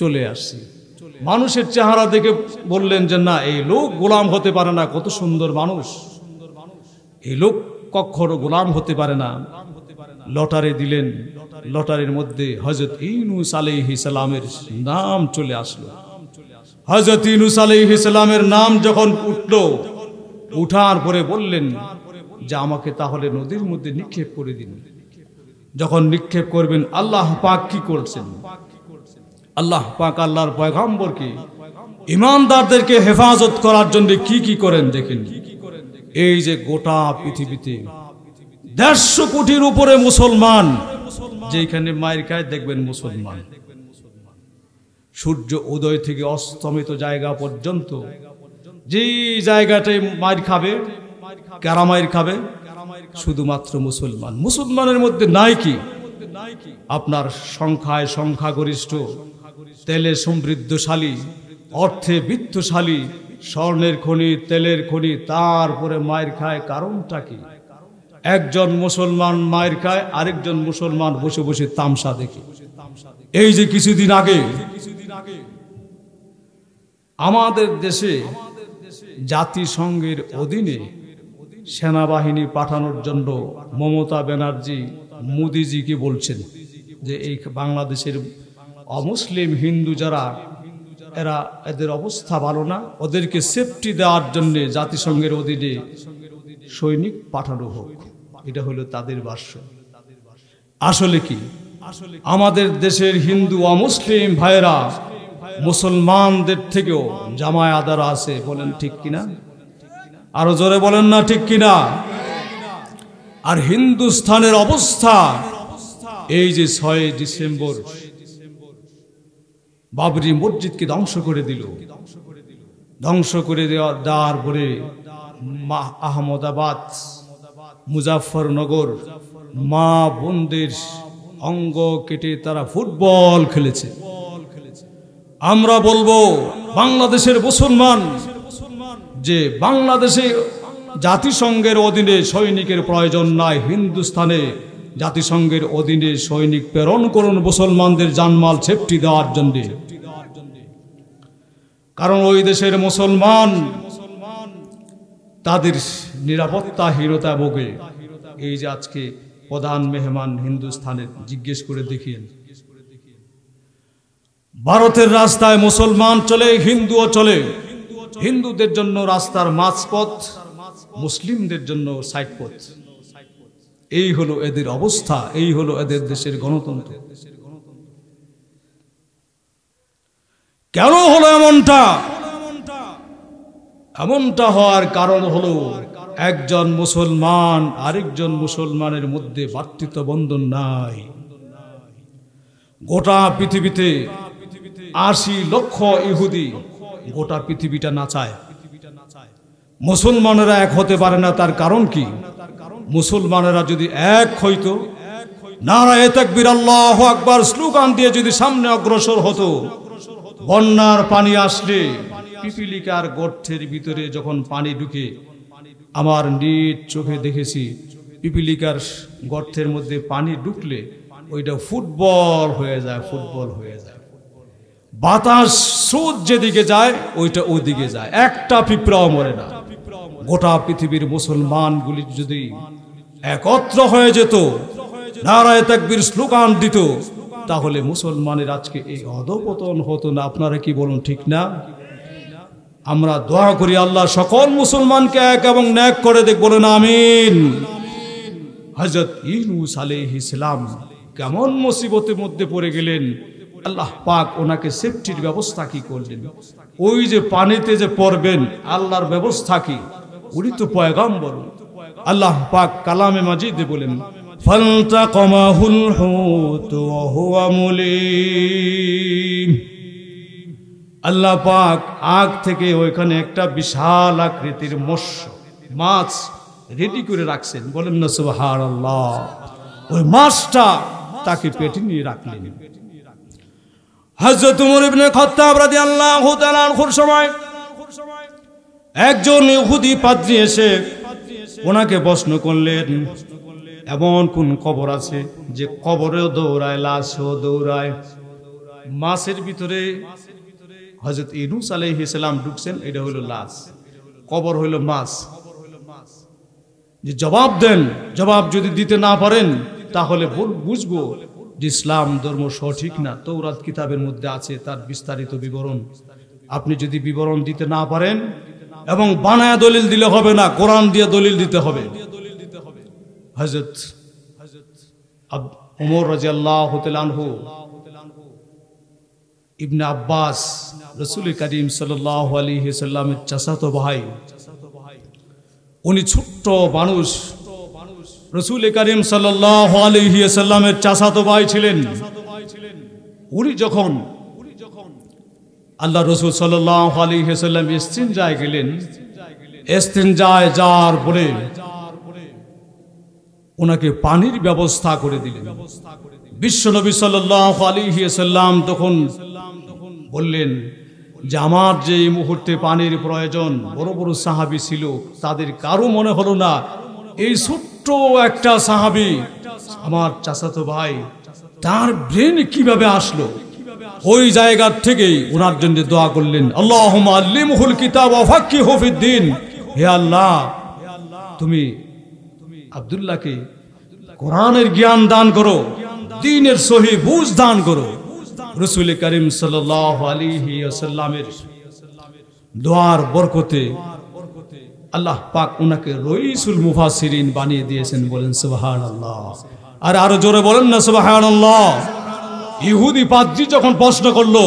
চলে আসছি। মানুষের চেহারা দেখে বললেন যে না, এই লোক গোলাম হতে পারে না, কত সুন্দর মানুষ, এই লোক কখনো গোলাম হতে পারে না। লটারি দিলেন, লটারির মধ্যে হযরত ইউনূস আলাইহিস সালামের নাম চলে আসলো। হযরত ইউনূস আলাইহিস সালামের নাম যখন উঠল, উঠার পরে বললেন যে আমাকে তাহলে নদীর মধ্যে নিক্ষেপ করে দিন। যখন নিক্ষেপ করবেন, আল্লাহ পাক কি করছেন? আল্লাহ পাক আল্লাহর পয়গম্বরকে, ঈমানদারদেরকে হেফাজত করার জন্য কি কি করেন দেখেন। এই যে গোটা পৃথিবীতে 150 কোটির উপরে মুসলমান, যেখানে মায়ের খায় দেখবেন মুসলমান। সূর্য উদয় থেকে অস্তমিত জায়গা পর্যন্ত যেই জায়গাটায় মায়ের খাবে, কারা মায়ের খাবে? শুধুমাত্র মুসলমান। মুসলমানের মধ্যে নাই কি আপনার সংখ্যায় সংখ্যাগরিষ্ঠ, তেলে সমৃদ্ধশালী, অর্থে বিত্তশালী, স্বর্ণের খনি, তেলের খনি, তারপরে মায়ের খায়। কারণটা কি? একজন মুসলমান মায়ের খায়, আরেকজন মুসলমান বসে বসে তামসা দেখে। এই যে কিছুদিন আগে আমাদের দেশে জাতিসংঘের অধীনে সেনাবাহিনী পাঠানোর জন্য মমতা ব্যানার্জি মোদিজিকে বলছেন যে এই বাংলাদেশের অমুসলিম হিন্দু যারা, এদের অবস্থা ভালো না, ওদেরকে সেফটি দেওয়ার জন্য জাতিসংঘের অধীনে সৈনিক পাঠানো হোক। এটা হলো তাদের ভাষ্য। আসলে কি? আমাদের দেশের হিন্দু অমুসলিম ভাইরা মুসলমানদের থেকেও জামায়াদার আছে, বলেন ঠিক কিনা? আরো জোরে বলেন না ঠিক কিনা? আর হিন্দুস্তানের অবস্থা, এই যে 6 ডিসেম্বর বাবরি মসজিদকে ধ্বংস করে দিল। ধ্বংস করে দেওয়ার পরে আহমদাবাদ, মুজাফফরনগর, মা বোনদের অঙ্গ কেটে তারা ফুটবল খেলেছে। আমরা বলবো বাংলাদেশের মুসলমান যে বাংলাদেশে জাতিসংঘের অধীনে সৈনিকের প্রয়োজন নাই, হিন্দুস্তানে জাতিসংঘের অধীনে সৈনিক প্রেরণ করুন মুসলমানদের জানমাল সেফটি দেওয়ার জন্য। কারণ ওই দেশের মুসলমান তাদের নিরাপত্তাহীনতা ভোগে। এই যে আজকে প্রধান মেহমান হিন্দুস্তানের, জিজ্ঞেস করে দেখিয়েন, ভারতের রাস্তায় মুসলমান চলে, হিন্দুও চলে। হিন্দুদের জন্য রাস্তার মাঝপথ, মুসলিমদের জন্য সাইড পথ। এই হলো এদের অবস্থা, এই হলো এদের দেশের গণতন্ত্র। কেন হলো এমনটা? এমনটা হওয়ার কারণ হলো একজন মুসলমান আরেকজন মুসলমানের মধ্যে ভ্রাতৃত্ব বন্ধন নাই। গোটা পৃথিবীতে 80 লক্ষ ইহুদি গোটা পৃথিবীটা নাচায়, মুসলমানেরা এক হতে পারে না। তার কারণ কি? মুসলমানেরা যদি এক হইতো, নারায়ে তাকবীর আল্লাহু আকবার স্লোগান দিয়ে যদি সামনে অগ্রসর হতো, বন্যার পানি আসলে পিপিলিকার গর্তের ভিতরে যখন পানি ঢুকে, আমার নিজ চোখে দেখেছি, পিপিলিকার গর্তের মধ্যে পানি ঢুকলে ওইটা ফুটবল হয়ে যায়, ফুটবল হয়ে যায়। বাতাস স্রোত যেদিকে যায় ওইটা ওইদিকে যায়, একটা পিঁপড়াও মরে না। গোটা পৃথিবীর মুসলমানগুলি যদি একত্র হয়ে যেত, নারায়ে তাকবীর স্লোগান দিত, তাহলে মুসলমানের আজকে এই অধঃপতন হতো না। আপনারা কি বলুন, ঠিক না? আমরা দোয়া করি আল্লাহ সকল মুসলমানকে এক এবং ন্যাক করে দেখ, বলেন আমিন। হযরত ইউনূস আলাইহিস সালাম কেমন মুসিবতের মধ্যে পড়ে গেলেন, আল্লাহ পাক ওনাকে সেফটির ব্যবস্থা কি করলেন? ওই যে পানিতে যে পড়বেন, আল্লাহর ব্যবস্থা কি? উনি তো পয়গম্বর। আল্লাহ পাক কালামে মাজিদে বলেন, ফালতাকামাহুল হুত ওয়া হুয়া মুলিম। আল্লাহ পাক আগ থেকে ওইখানে একটা বিশাল আকৃতির মৎস্য মাছ রেডি করে রাখছেন, বলেন না সুবহানাল্লাহ। ওই মাছটা তাকে পেটে নিয়ে রাখলেন। হযরত ওমর ইবনে খাত্তাব রাদিয়াল্লাহু তাআলা আনহুর সময় একজন ইহুদি পাদ্রী এসে ওনাকে প্রশ্ন করলেন, এমন কোন কবর আছে যে কবরেও দৌড়ায়, লাশও দৌড়ায়? মাছের ভিতরে হযরত ইউনূস আলাইহিস সালাম ঢুকছেন, এটা হলো লাশ, কবর হলো মাছ। যে জবাব দেন, জবাব যদি দিতে না পারেন তাহলে বুঝবো যে ইসলাম ধর্ম সঠিক না। তাওরাত কিতাবের মধ্যে আছে তার বিস্তারিত বিবরণ। আপনি যদি বিবরণ দিতে না পারেন, এবং বানায়া দলিল দিলে হবে না, কোরআন দিয়ে দলিল দিতে হবে। হযরত ওমর রাদিয়াল্লাহু তাআলা আনহু ইবনে আব্বাস রাসূল করিম সাল্লাল্লাহু আলাইহি সাল্লামের চাচাতো ভাই, উনি ছোট্ট মানুষ, রাসূল করিম সাল্লাল্লাহু আলাইহি সাল্লামের চাচাতো ভাই ছিলেন। উনি যখন আল্লাহ রাসূল সাল্লাল্লাহু আলাইহি সাল্লাম ইস্তিনজায় গেলেন, ইস্তিনজায় যাওয়ার পরে ওনাকে পানির ব্যবস্থা করে দিলেন। বিশ্বনবী সাল্লাল্লাহু আলাইহি সাল্লাম তখন বললেন যে আমার যে এই মুহূর্তে পানির প্রয়োজন, বড় বড় সাহাবী ছিল, তাদের কারো মনে হলো না এই ছোট্ট একটা সাহাবী আমার চাচাতো ভাই, তার ব্রেন কিভাবে আসলো। ওই জায়গা থেকেই ওনার জন্য দোয়া করলেন, আল্লাহুম্মা আল্লিমহুল কিতাব ওয়া ফাক্কিহু ফিদ্দীন। হে আল্লাহ, তুমি আব্দুল্লাহকে কোরআনের জ্ঞান দান করো, দ্বীনের সহি বুঝ দান করো। রাসূল করিম সাল্লাল্লাহু আলাইহি ওয়াসাল্লামের দোয়ার বরকতে আল্লাহ পাক উনাকে রইসুল মুফাসসিরিন বানিয়ে দিয়েছেন। বলেন সুবহানাল্লাহ। আর আরো জোরে বলেন না সুবহানাল্লাহ। ইহুদি পাদ্রী যখন প্রশ্ন করলো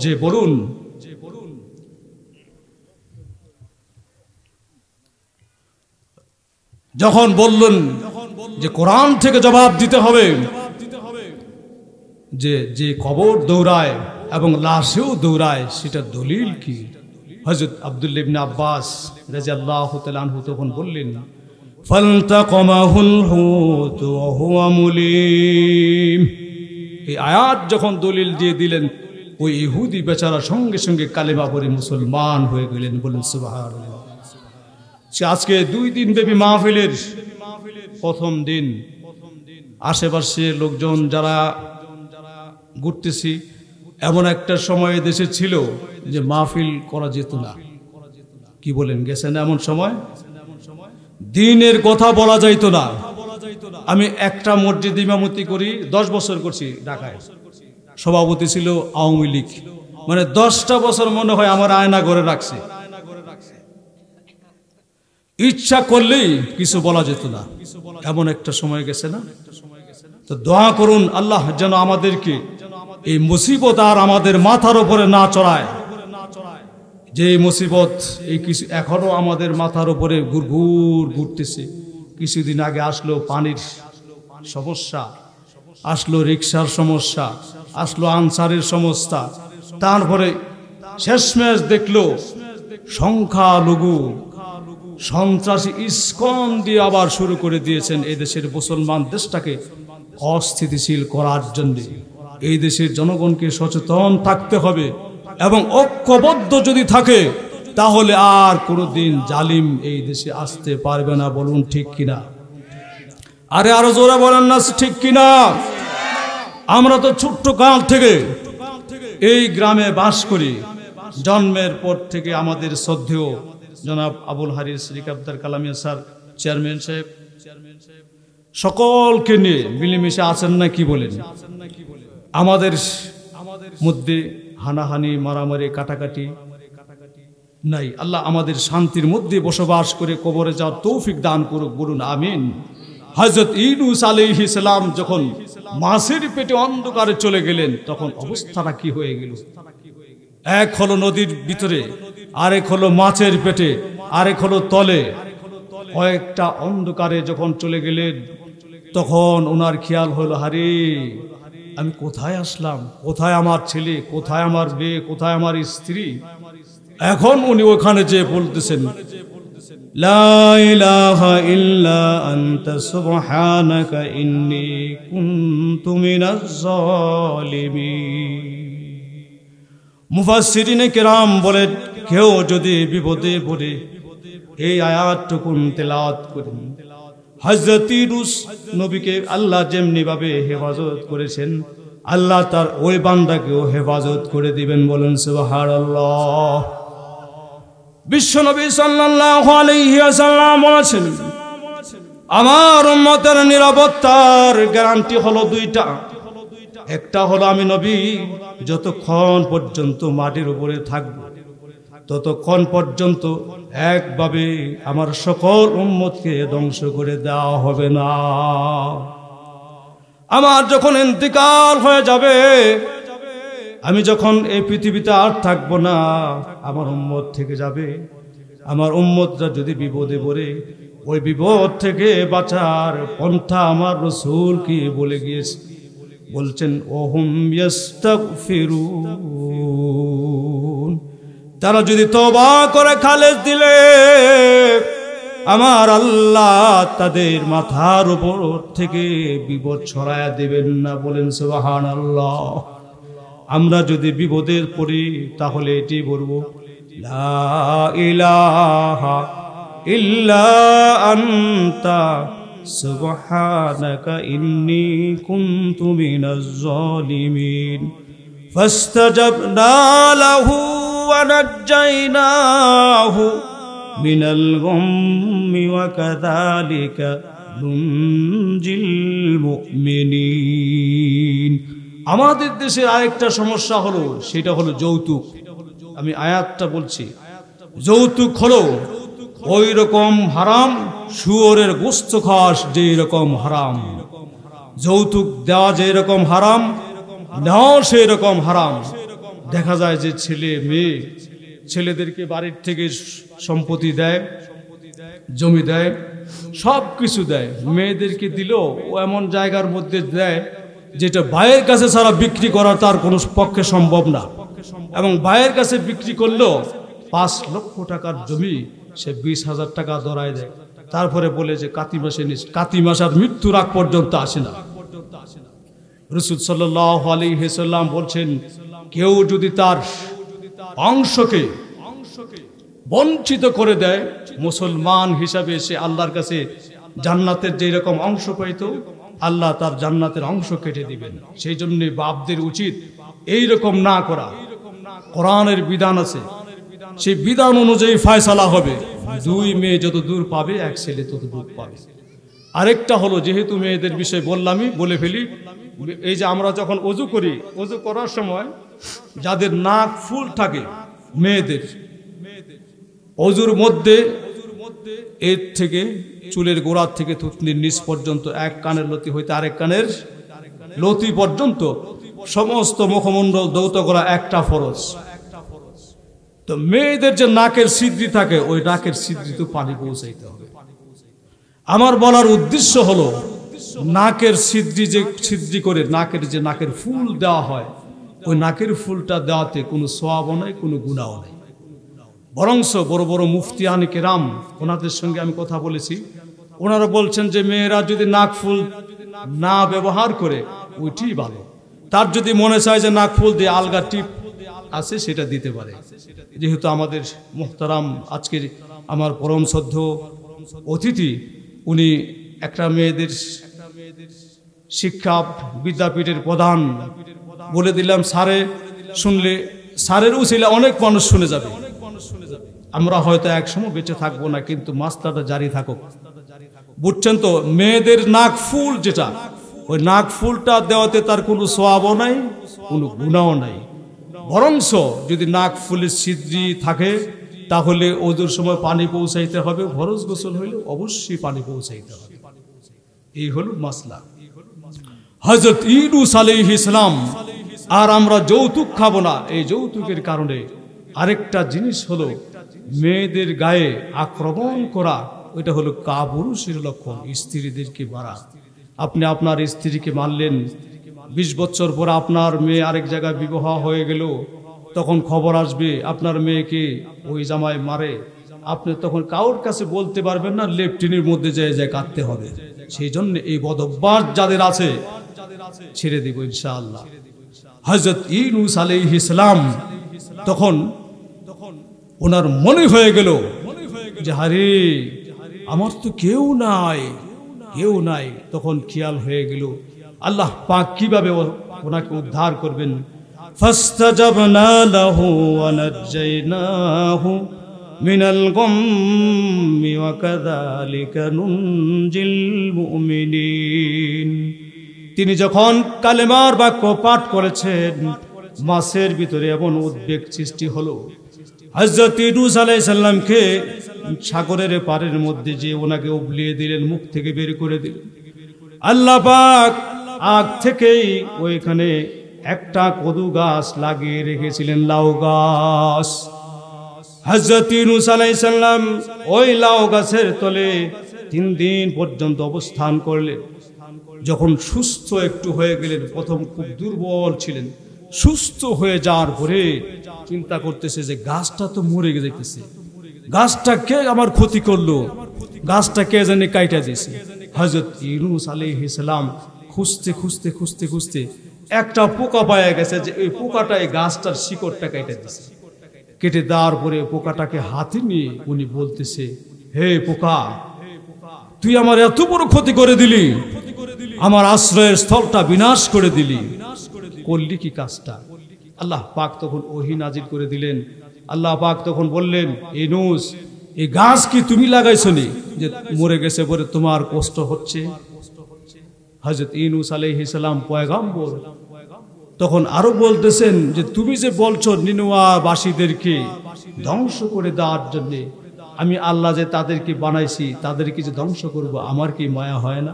যে বলুন, যখন বললেন যে কোরআন থেকে জবাব দিতে হবে, যে যে কবর দৌড়ায় এবং লাশেও দৌড়ায় সেটা দলিল কি? হযরত আব্দুল্লাহ ইবনে আব্বাস রাদিয়াল্লাহু তাআলা আনহু তখন বললেন, ফালতাকামাহুল হুত ওয়া হুয়া মুলিম। এই আয়াত যখন দলিল দিয়ে দিলেন, ওই ইহুদি বেচারা সঙ্গে সঙ্গে কালেমা পড়ে মুসলমান হয়ে গেলেন। বলেন সুবহানাল্লাহ। সে আজকে 2 দিন ব্যাপী মাহফিলের প্রথম দিন, আশেপাশে লোকজন যারা ঘুরতেছি, এমন একটা সময় দেশে ছিল যে মাহফিল করা যেত না। কি বলেন, গেছেন এমন সময়? দিনের কথা বলা যাইতো না। আমি একটা মসজিদ ইমামতি করি, 10 বছর করছি ঢাকায়। সভাপতি ছিল আওয়ামী লীগ, মানে 10টা বছর মনে হয় আমার আয়না ঘরে রাখছে। ইচ্ছা করলেই কিছু বলা যেত না, এমন একটা সময় গেছে না? তো দোয়া করুন আল্লাহ যেন আমাদেরকে এই মুসিবত আর আমাদের মাথার উপরে না চড়ায়। যে মুসিবত এই কিছু এখনো আমাদের মাথার উপরে ঘুরঘুর ঘুরতেছে। কিছুদিন আগে আসলো পানির সমস্যা, আসলো রিকশার সমস্যা, আসলো আনসারের সমস্যা, তারপরে শেষমেশ দেখলো সংখ্যালঘু সন্ত্রাসী ইসকন দিয়ে আবার শুরু করে দিয়েছেন এই দেশের মুসলমান দেশটাকে অস্থিতিশীল করার জন্য। এই দেশের জনগণকে সচেতন থাকতে হবে এবং ঐক্যবদ্ধ যদি থাকে তাহলে আর কোনোদিন জালিম এই দেশে আসতে পারবে না। বলুন ঠিক কিনা? আরে আরো জোরে বলেন না ঠিক কিনা? আমরা তো ছোট্ট কাল থেকে এই গ্রামে বাস করি। জন্মের পর থেকে আমাদের শ্রদ্ধেয় জনাব আবুল হারিস রিকাবদার কালামিয়া স্যার, চেয়ারম্যান সাহেব, সকলকে নিয়ে মিলেমিশে আছেন না? কি বলেন? আমাদের মধ্যে হানাহানি, মারামারি, কাটাকাটি নাই। আল্লাহ আমাদের শান্তির মধ্যে বসবাস করে কবরে যাওয়ার তৌফিক দান করুক। বলুন আমিন। হযরত ইউনূস আলাইহিস সালাম যখন মাছের পেটে অন্ধকারে চলে গেলেন, তখন অবস্থাটা কি হয়ে গেল? এক হলো নদীর ভিতরে, আরেক হলো মাছের পেটে, আরেক হলো তলে। কয়েকটা অন্ধকারে যখন চলে গেলেন, তখন ওনার খেয়াল হলো, হারে আমি কোথায় আসলাম? কোথায় আমার ছেলে? কোথায় আমার মেয়ে? কোথায় আমার স্ত্রী? এখন উনি ওখানে যে বলতেছেন, লা ইলাহা ইল্লা আনতা সুবহানাকা ইন্নী কুনতু মিনাজ জালিমিন। মুফাসসিরিনে কেরাম বলেন, কেউ যদি বিপদে পড়ে এই আয়াতটুকুন তেলাওয়াত করেন, হযরত ইউনূস নবীকে আল্লাহ যেমনি ভাবে হেফাজত করেছেন, আল্লাহ তার ওই বান্দাকেও হেফাজত করে দিবেন। বলেন সুবহানাল্লাহ। বিশ্বনবী সাল্লাল্লাহু আলাইহি ওয়াসাল্লাম বলেছেন, আমার উম্মতের নিরাপত্তার গ্যারান্টি হলো 2টা। একটা হলো আমি নবী যতক্ষণ পর্যন্ত মাটির উপরে থাকব ততক্ষণ পর্যন্ত একভাবে আমার সকল উম্মতকে ধ্বংস করে দেওয়া হবে না। আমার যখন ইন্তিকাল হয়ে যাবে, আমি যখন এই পৃথিবীতে আর থাকবো না, আমার উম্মত থেকে যাবে। আমার উম্মতরা যদি বিপদে পড়ে, ওই বিপদ থেকে বাঁচার পন্থা আমার রাসূল কি বলে গিয়েছে, বলছেন ওহুম ইস্তাগফিরুন, তারা যদি তওবা করে খালেস দিলে আমার আল্লাহ তাদের মাথার উপর থেকে বিপদ ছড়ায়া দেবেন না। বলেন সুবহানাল্লাহ। আমরা যদি বিপদের পড়ি তাহলে এটি বলবো, লা ইলাহা ইল্লা আনতা সুবহানাকা ইন্নী কুনতু মিনাজ জালিমিন। ফাস্তাজাবনা লাহু ওয়া নাজ্জায়নাহু মিনাল গাম্মি ওয়া কাযালিকা নুনজিল মুমিনিন। আমাদের দেশের আরেকটা সমস্যা হলো, সেটা হলো যৌতুক। আমি আয়াতটা বলছি, যৌতুক হলো ওই রকম হারাম শুয়োরের গোশত খাওয়া যেই রকম হারাম, যৌতুক দেওয়া যেই রকম হারাম, নেওয়া সেই রকম হারাম। দেখা যায় যে ছেলে মেয়ে, ছেলেদেরকে বাড়ির থেকে সম্পত্তি দেয়, জমি দেয়, সব কিছু দেয়, মেয়েদেরকে দিলেও ও এমন জায়গার মধ্যে দেয় যেটা ভাইয়ের কাছে ছাড়া বিক্রি করা তার কোনো পক্ষে সম্ভব না। এবং ভাইয়ের কাছে বিক্রি করলেও 5 লক্ষ টাকার জমি সে 20,000 টাকা ধরায় দেয়। তারপরে বলে যে কাতি মাস আর মৃত্যুর আগ পর্যন্ত আসে না। রাসূল সাল্লাল্লাহু আলাইহি ওয়াসাল্লাম বলছেন, কেউ যদি তার অংশকে বঞ্চিত করে দেয়, মুসলমান হিসাবে সে আল্লাহর কাছে জান্নাতের যেই রকম অংশ পাইত, আল্লাহ তার জান্নাতের অংশ কেটে দিবেন। সেই জন্য বাপদের উচিত এই রকম না করা। কোরআনের বিধান আছে, সেই বিধান অনুযায়ী ফয়সালা হবে। 2 মেয়ে যত দূর পাবে, 1 ছেলে তত দূর পাবে। আরেকটা হলো, যেহেতু মেয়েদের বিষয় বললামই, বলে ফেলি, এই যে আমরা যখন ওযু করি, ওযু করার সময় যাদের নাক ফুল থাকে মেয়েদের, ওযুর মধ্যে এর থেকে চুলের গোড়ার থেকে থুতনির নিচ পর্যন্ত, এক কানের লতি হইতে আরেক কানের লতি পর্যন্ত সমস্ত মুখমণ্ডল ধৌত করা একটা ফরজ। তো মেয়েদের যে নাকের ছিদ্রি থাকে, ওই নাকের ছিদ্রিতে পানি পৌঁছাইতে হবে। আমার বলার উদ্দেশ্য হলো, নাকের ছিদ্রি করে নাকের ফুল দেওয়া হয়, ওই নাকের ফুলটা দেওয়াতে কোনো সওয়াবও নাই, কোনো গুনাহও নাই। বরংস বড় বড় মুফতিয়ানে কেরাম, ওনাদের সঙ্গে আমি কথা বলেছি, ওনারা বলছেন যে মেয়েরা যদি নাক ফুল না ব্যবহার করে ওইটি ভালো। তার যদি মনে চায় যে নাক ফুল দিয়ে আলগা টিপ আছে সেটা দিতে পারে। যেহেতু আমাদের মুহতারাম আজকের আমার পরম শ্রদ্ধ অতিথি, উনি একটা মেয়েদের শিক্ষা বিদ্যাপীঠের প্রধান, বলে দিলাম স্যারে শুনলে, স্যারের উছিলা অনেক মানুষ শুনে যাবে। আমরা হয়তো একসময় বেঁচে থাকবো না, কিন্তু মাস্টারটা জারি থাকুক। বুঝছেন তো? মেয়েদের নাক ফুল যেটা, ওই নাক ফুলটা দেওয়াতে তার কোনো সওয়াবও নাই, কোনো গুনাহও নাই। বরংস যদি নাক ফুলের ছিদ্রি থাকে তাহলে ওদের সময় পানি পৌঁছাইতে হবে, ফরজ গোসল হইলে অবশ্যই পানি পৌঁছাইতে হবে। এই হলো মাসলা। হযরত ইউনূস আলাইহিস সালাম, আর আমরা যৌতুক খাবো না। এই যৌতুকের কারণে আরেকটা জিনিস হলো, মেয়েদের গায়ে আক্রমণ করা, ওইটা হলো কাপুরুষের লক্ষণ। স্ত্রীদেরকে মারা, আপনি আপনার স্ত্রীকে মারলেন, 20 বছর পর আপনার মেয়ে আরেক জায়গায় বিবাহ হয়ে গেল, তখন খবর আসবে আপনার মেয়েকে ওই জামাই মারে, আপনি তখন কারোর কাছে বলতে পারবেন না, লেফটিনের মধ্যে যায় কাঁদতে হবে। সেই জন্য এই বদঅভ্যাস যাদের আছে ছেড়ে দিব ইনশাআল্লাহ। হযরত ইউনূস আলাইহিস সালাম তখন ওনার মনে হয়ে গেল যে হারে আমার তো কেউ নাই। তখন খেয়াল হয়ে গেল আল্লাহ পাক কিভাবে ওনাকে উদ্ধার করবেন। ফাস্তাজাবনা লাহু ওয়া নাজ্জায়নাহু মিনাল গাম্মি ওয়া কাযালিকা নুনজিল মুমিনিন। তিনি যখন কালেমার বাক্য পাঠ করেছেন, মাছের ভিতরে এমন উদ্বেগ সৃষ্টি হলো, হযরত ইউনূস আলাইহিস সালামকে সাগরের পাড়ের মধ্যে যে ওনাকে উবলিয়ে দিলেন, মুখ থেকে বের করে দিলেন। আল্লাহ পাক আগ থেকেই ওইখানে একটা কদু গাছ লাগিয়ে রেখেছিলেন, লাউ গাছ। হযরত ইউনূস আলাইহিস সালাম ওই লাউ গাছের তলে 3 দিন পর্যন্ত অবস্থান করলেন। যখন সুস্থ একটু হয়ে গেলেন, প্রথম খুব দুর্বল ছিলেন, সুস্থ হয়ে যাওয়ার পরে চিন্তা করতেছে যে গাছটা তো মরে যেতেছে, গাছটা কে আমার ক্ষতি করলো, গাছটা কে জানি কাইটা দিয়েছে। হযরত ইউনূস আলাইহিস সালাম খুঁজতে খুঁজতে খুঁজতে খুঁজতে একটা পোকা পাওয়া গেছে, যে এই পোকাটা এই গাছটার শিকড়টা কাইটা দিয়েছে। কেটে দেওয়ার পরে পোকাটাকে হাতে নিয়ে উনি বলতেছে, হে পোকা, তুই আমার এত বড় ক্ষতি করে দিলি, আমার আশ্রয়ের স্থলটা বিনাশ করে দিলি, করলি কি কাজটা? আল্লাহ পাক তখন ওহী নাজিল করে দিলেন। আল্লাহ পাক তখন বললেন, ইউনূস, এই গাছ কি তুমি লাগাইছো নি যে মরে গেছে বলে তোমার কষ্ট হচ্ছে? হযরত ইউনূস আলাইহিস সালাম পয়গম্বর, তখন আরো বলতেছেন যে তুমি যে বলছো নিনওয়াবাসীদেরকে ধ্বংস করে দেওয়ার জন্য, আমি আল্লাহ যে তাদেরকে বানাইছি তাদেরকে যে ধ্বংস করব, আমার কি মায়া হয় না?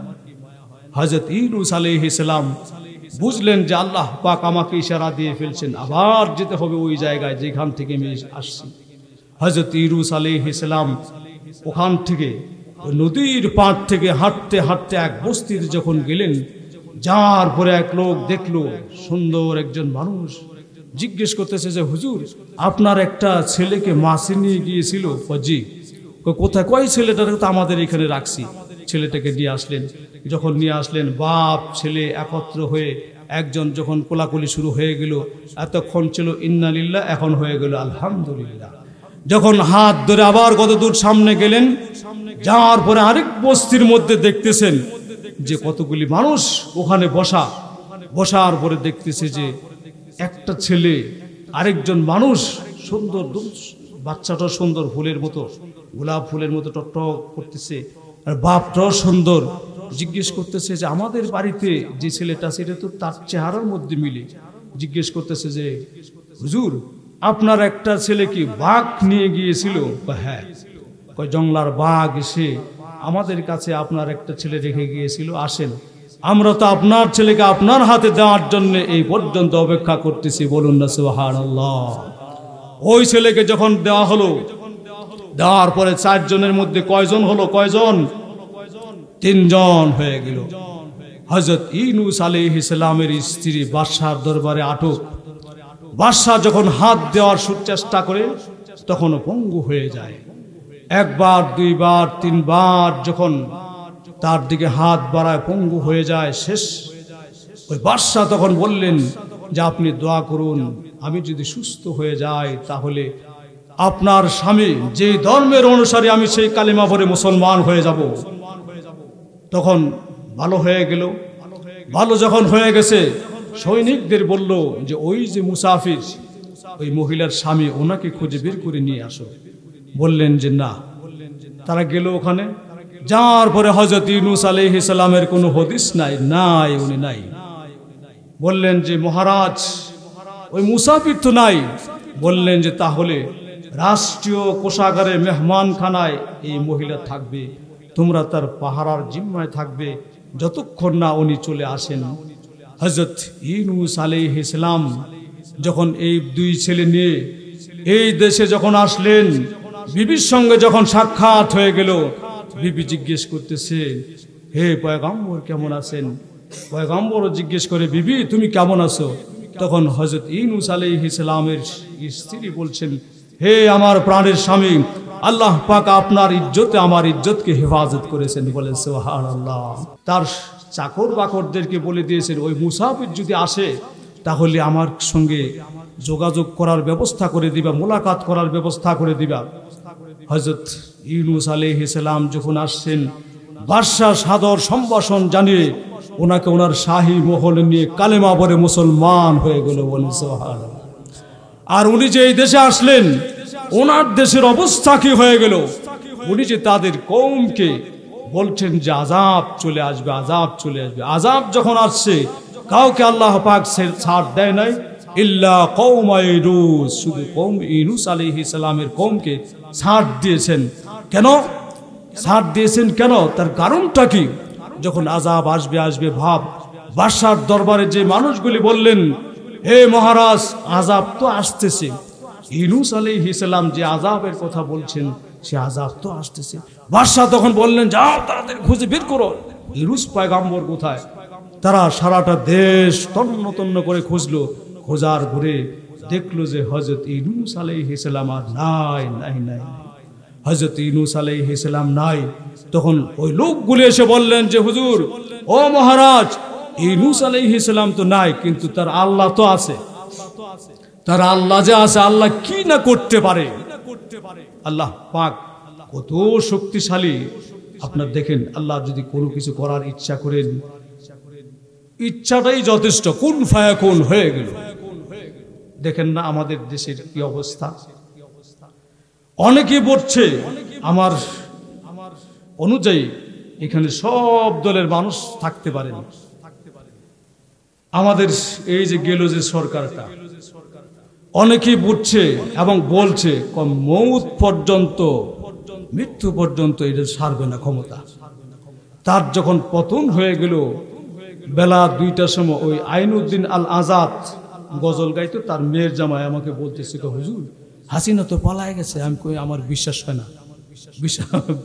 হযরত ইউনূস আলাইহিস সালাম বুঝলেন যে আল্লাহ পাক আমাকে ইশারা দিয়ে ফেলছেন, আবার যেতে হবে ওই জায়গায় যেখান থেকে আমি আসছি। হযরত ইউনূস আলাইহিস সালাম ওখান থেকে নদীর পাড় থেকে হাঁটতে হাঁটতে এক বস্তিতে যখন গেলেন, যাওয়ার পরে এক লোক দেখলো, সুন্দর একজন মানুষ, জিজ্ঞেস করতেছে যে হুজুর, আপনার একটা ছেলেকে মাছে নিয়ে গিয়েছিল। জি। কোথায়? কয় ছেলেটাকে তো আমাদের এখানে রাখছি। ছেলেটাকে নিয়ে আসলেন। যখন নিয়ে আসলেন, বাপ ছেলে একত্র হয়ে একজন যখন কোলাকুলি শুরু হয়ে গেল, এতক্ষণ ছিল ইন্না লিল্লাহ, এখন হয়ে গেল আলহামদুলিল্লাহ। যখন হাত ধরে আবার কত দূর সামনে গেলেন, যাওয়ার পরে আরেক বস্তির মধ্যে দেখতেছেন যে কতগুলি মানুষ ওখানে বসার পরে দেখতেছে যে একটা ছেলে আরেকজন মানুষ, সুন্দর বাচ্চাটা সুন্দর ফুলের মতো, গোলাপ ফুলের মতো টকটক করতেছে, আর বাপটাও সুন্দর। জিজ্ঞেস করতেছে যে আমাদের বাড়িতে যে ছেলেটা, সেটা তো তার চেহারার মধ্যে মিলে। জিজ্ঞেস করতেছে যে হুজুর, আপনার একটা ছেলে কি বাঘ নিয়ে গিয়েছিল? হ্যাঁ। জংলার বাঘ এসে আমাদের কাছে আপনার একটা ছেলে রেখে গিয়েছিল, আসেন, আমরা তো আপনার ছেলেকে আপনার হাতে দেওয়ার জন্য এই পর্যন্ত অপেক্ষা করতেছি, বলুন না সুবহানাল্লাহ। ওই ছেলেকে যখন দেওয়া হলো, দেওয়ার পরে 4 জনের মধ্যে কয়জন হলো? কয়জন? 3 জন হয়ে গেল। হযরত ইউনূস আলাইহিস সালামের স্ত্রী বাদশার দরবারে আটক। বাদশা যখন হাত দেওয়ার চেষ্টা করে, তখন পঙ্গু হয়ে যায়। 1 বার 2 বার 3 বার যখন তার দিকে হাত বাড়ায়, পঙ্গু হয়ে যায়, শেষ। ওই বাদশা তখন বললেন যে আপনি দোয়া করুন, আমি যদি সুস্থ হয়ে যাই তাহলে আপনার স্বামী যে ধর্মের অনুসারী, আমি সেই কালিমা পড়ে মুসলমান হয়ে যাব। তখন ভালো হয়ে গেল। ভালো যখন হয়ে গেছে, সৈনিকদের বলল যে ওই যে মুসাফির, ওই মহিলার স্বামী, ওনাকে খুঁজে বের করে নিয়ে আসো। বললেন যে না। তারা গেল ওখানে। যাওয়ার পরে হযরত ইউনূস আলাইহিস সালামের কোনো হদিস নাই, উনি নাই। বললেন যে মহারাজ, ওই মুসাফির তো নাই। বললেন যে তাহলে রাষ্ট্রীয় কোষাগারে মেহমানখানায় এই মহিলা থাকবে, তোমরা তার পাহারার জিম্মায় থাকবে যতক্ষণ না উনি চলে আসেন। হযরত ইউনূস আলাইহিস সালাম যখন এই 2 ছেলে নিয়ে এই দেশে যখন আসলেন, বিবির সঙ্গে যখন সাক্ষাৎ হয়ে গেল, বিবি জিজ্ঞেস করতেছে, হে পয়গম্বর কেমন আছেন? পয়গম্বরও জিজ্ঞেস করে, বিবি তুমি কেমন আছো? তখন হযরত ইউনূস আলাইহিস সালামের স্ত্রী বলছেন, হে আমার প্রাণের স্বামী, আল্লাহ পাক আপনার ইজ্জতে আমার ইজ্জতকে হেফাজত করেছেন। বলেন সুবহানাল্লাহ। তার চাকর বাকরদেরকে বলে দিয়েছেন, ওই মুসাফির যদি আসে তাহলে আমার সঙ্গে যোগাযোগ করার ব্যবস্থা করে দিবা, মোলাকাত করার ব্যবস্থা করে দিবা। হযরত ইউনূস আলাইহিস সালাম যখন আসছেন, বাদশা সাদর সম্ভাষণ জানিয়ে ওনাকে ওনার শাহী মহলে নিয়ে কালেমা পড়ে মুসলমান হয়ে গেল। বলেন সুবহানাল্লাহ। আর উনি যে এই দেশে আসলেন, ওনার দেশের অবস্থা কি হয়ে গেল? উনি যে তাদের কওমকে বলছেন যে আযাব চলে আসবে, আযাব চলে আসবে। আযাব যখন আসছে কাউকে আল্লাহ পাক ছাড় দেয় নাই, ইল্লা কওমা ইউনূস, শুধু কওম ইউনূস আলাইহিস সালামের কওমকে ছাড় দিয়েছেন। কেন ছাড় দিয়েছেন? কেন? তার কারণটা কি? যখন আযাব আসবে আসবে ভাব, বাদশার দরবারে যে মানুষগুলি বললেন, হে মহারাজ, আযাব তো আসতেছে, ইউনূস আলাইহিস সালাম যে আযাবের কথা বলছেন সে আযাব তো আসতেছে। বাদশা তখন বললেন, যাও তাড়াতাড়ি খুঁজে বের করো ইউনূস পয়গম্বর কোথায়। তারা সারাটা দেশ তন্ন তন্ন করে খুঁজলো, খোঁজার পরে দেখলো যে হযরত ইউনূস আলাইহিস সালাম আর নাই নাই নাই হযরত ইউনূস আলাইহিস সালাম নাই। তখন ওই লোকগুলি এসে বললেন যে হুজুর, ও মহারাজ, ইউনূস আলাইহিস সালাম তো নাই, কিন্তু তার আল্লাহ তো আছে। তার আল্লাহ যে আছে, আল্লাহ কি না করতে পারে। আল্লাহ পাক কত শক্তিশালী। আপনার দেখেন, আল্লাহ যদি কোনো কিছু করার ইচ্ছা করেন, ইচ্ছাটাই যথেষ্ট, কুন ফায়াকুন হয়ে গেল। দেখেন না আমাদের দেশের কি অবস্থা। অনেকে বলছে, আমার অনুযায়ী এখানে সব দলের মানুষ থাকতে পারেন। আমাদের এই যে গেল যে সরকারটা, অনেকেই বুঝছে এবং বলছে মৌত পর্যন্ত, মৃত্যু পর্যন্ত এটা ছাড়বে না ক্ষমতা। তার যখন পতন হয়ে গেল বেলা 2টার সময়, ওই আইনউদ্দিন আল আজাদ গজল গাইতো, তার মেয়ের জামাই আমাকে বলতেছে, হুজুর হাসিনা তো পালায় গেছে। আমি কই আমার বিশ্বাস হয় না,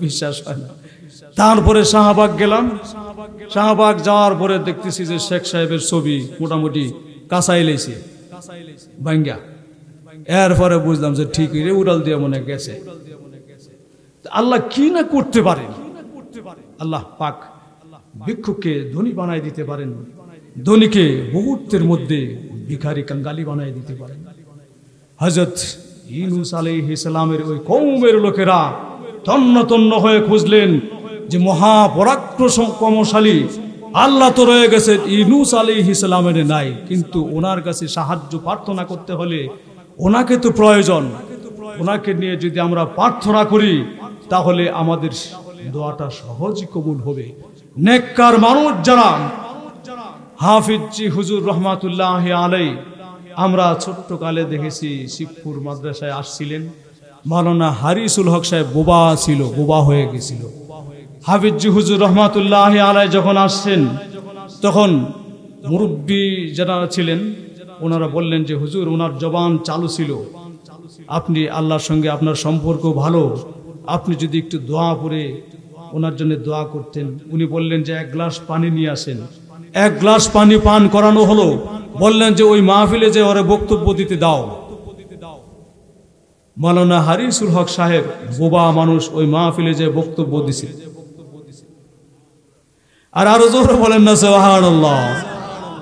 বিশ্বাস হয় না। তারপরে শাহবাগ গেলাম, শাহবাগ যাওয়ার পরে দেখতেছি যে শেখ সাহেবের ছবি মোটামুটি কাঁচাই লেছে ভাঙ্গা। এরপরে বুঝলাম যে ঠিক রে, উড়াল দিয়ে মনে গেছে। আল্লাহ কি না করতে পারেন। আল্লাহ পাক ভিক্ষুককে ধনী বানায় দিতে পারেন, ধনীকে মুহূর্তের মধ্যে ভিখারি কাঙ্গালি বানায় দিতে পারেন। হযরত ইউনূস আলাইহিস সালামের ওই কওমের লোকেরা তন্ন তন্ন হয়ে খুঁজলেন যে মহাপরাক্রমশালী আল্লাহ তো রয়ে গেছে, ইউনূস আলাইহিস সালামের নাই, কিন্তু ওনার কাছে সাহায্য প্রার্থনা করতে হলে ওনাকে তো প্রয়োজন। ওনাকে নিয়ে যদি আমরা প্রার্থনা করি তাহলে আমাদের দোয়াটা সহজই কবুল হবে। নেককার মানুষ যারা, হাফিজ হুজুর রহমাতুল্লাহি আলাইহি, আমরা ছোট্ট কালে দেখেছি শিবপুর মাদ্রাসায় আসছিলেন, মাওলানা হারিসুল হক সাহেব বোবা ছিল, বোবা হয়ে গেছিল। হাফিজ হুজুর রহমাতুল্লাহি আলাইহি যখন আসছেন, তখন মুরব্বী যারা ছিলেন ওনারা বললেন যে হুজুর, ওনার জবান চালু ছিল, আপনি আল্লাহর সঙ্গে আপনার সম্পর্ক ভালো, আপনি যদি একটু দোয়া করে ওনার জন্য দোয়া করতেন। উনি বললেন যে 1 গ্লাস পানি নিয়ে আসেন। 1 গ্লাস পানি পান করানো হলো, বললেন যে ওই মাহফিলে যে ওরা বক্তব্য দিতে দাও। মাওলানা হারিসুল হক সাহেব বোবা মানুষ, ওই মাহফিলে যে বক্তব্য দিছে। আর আরো জোরে বলেন না সুবহানাল্লাহ।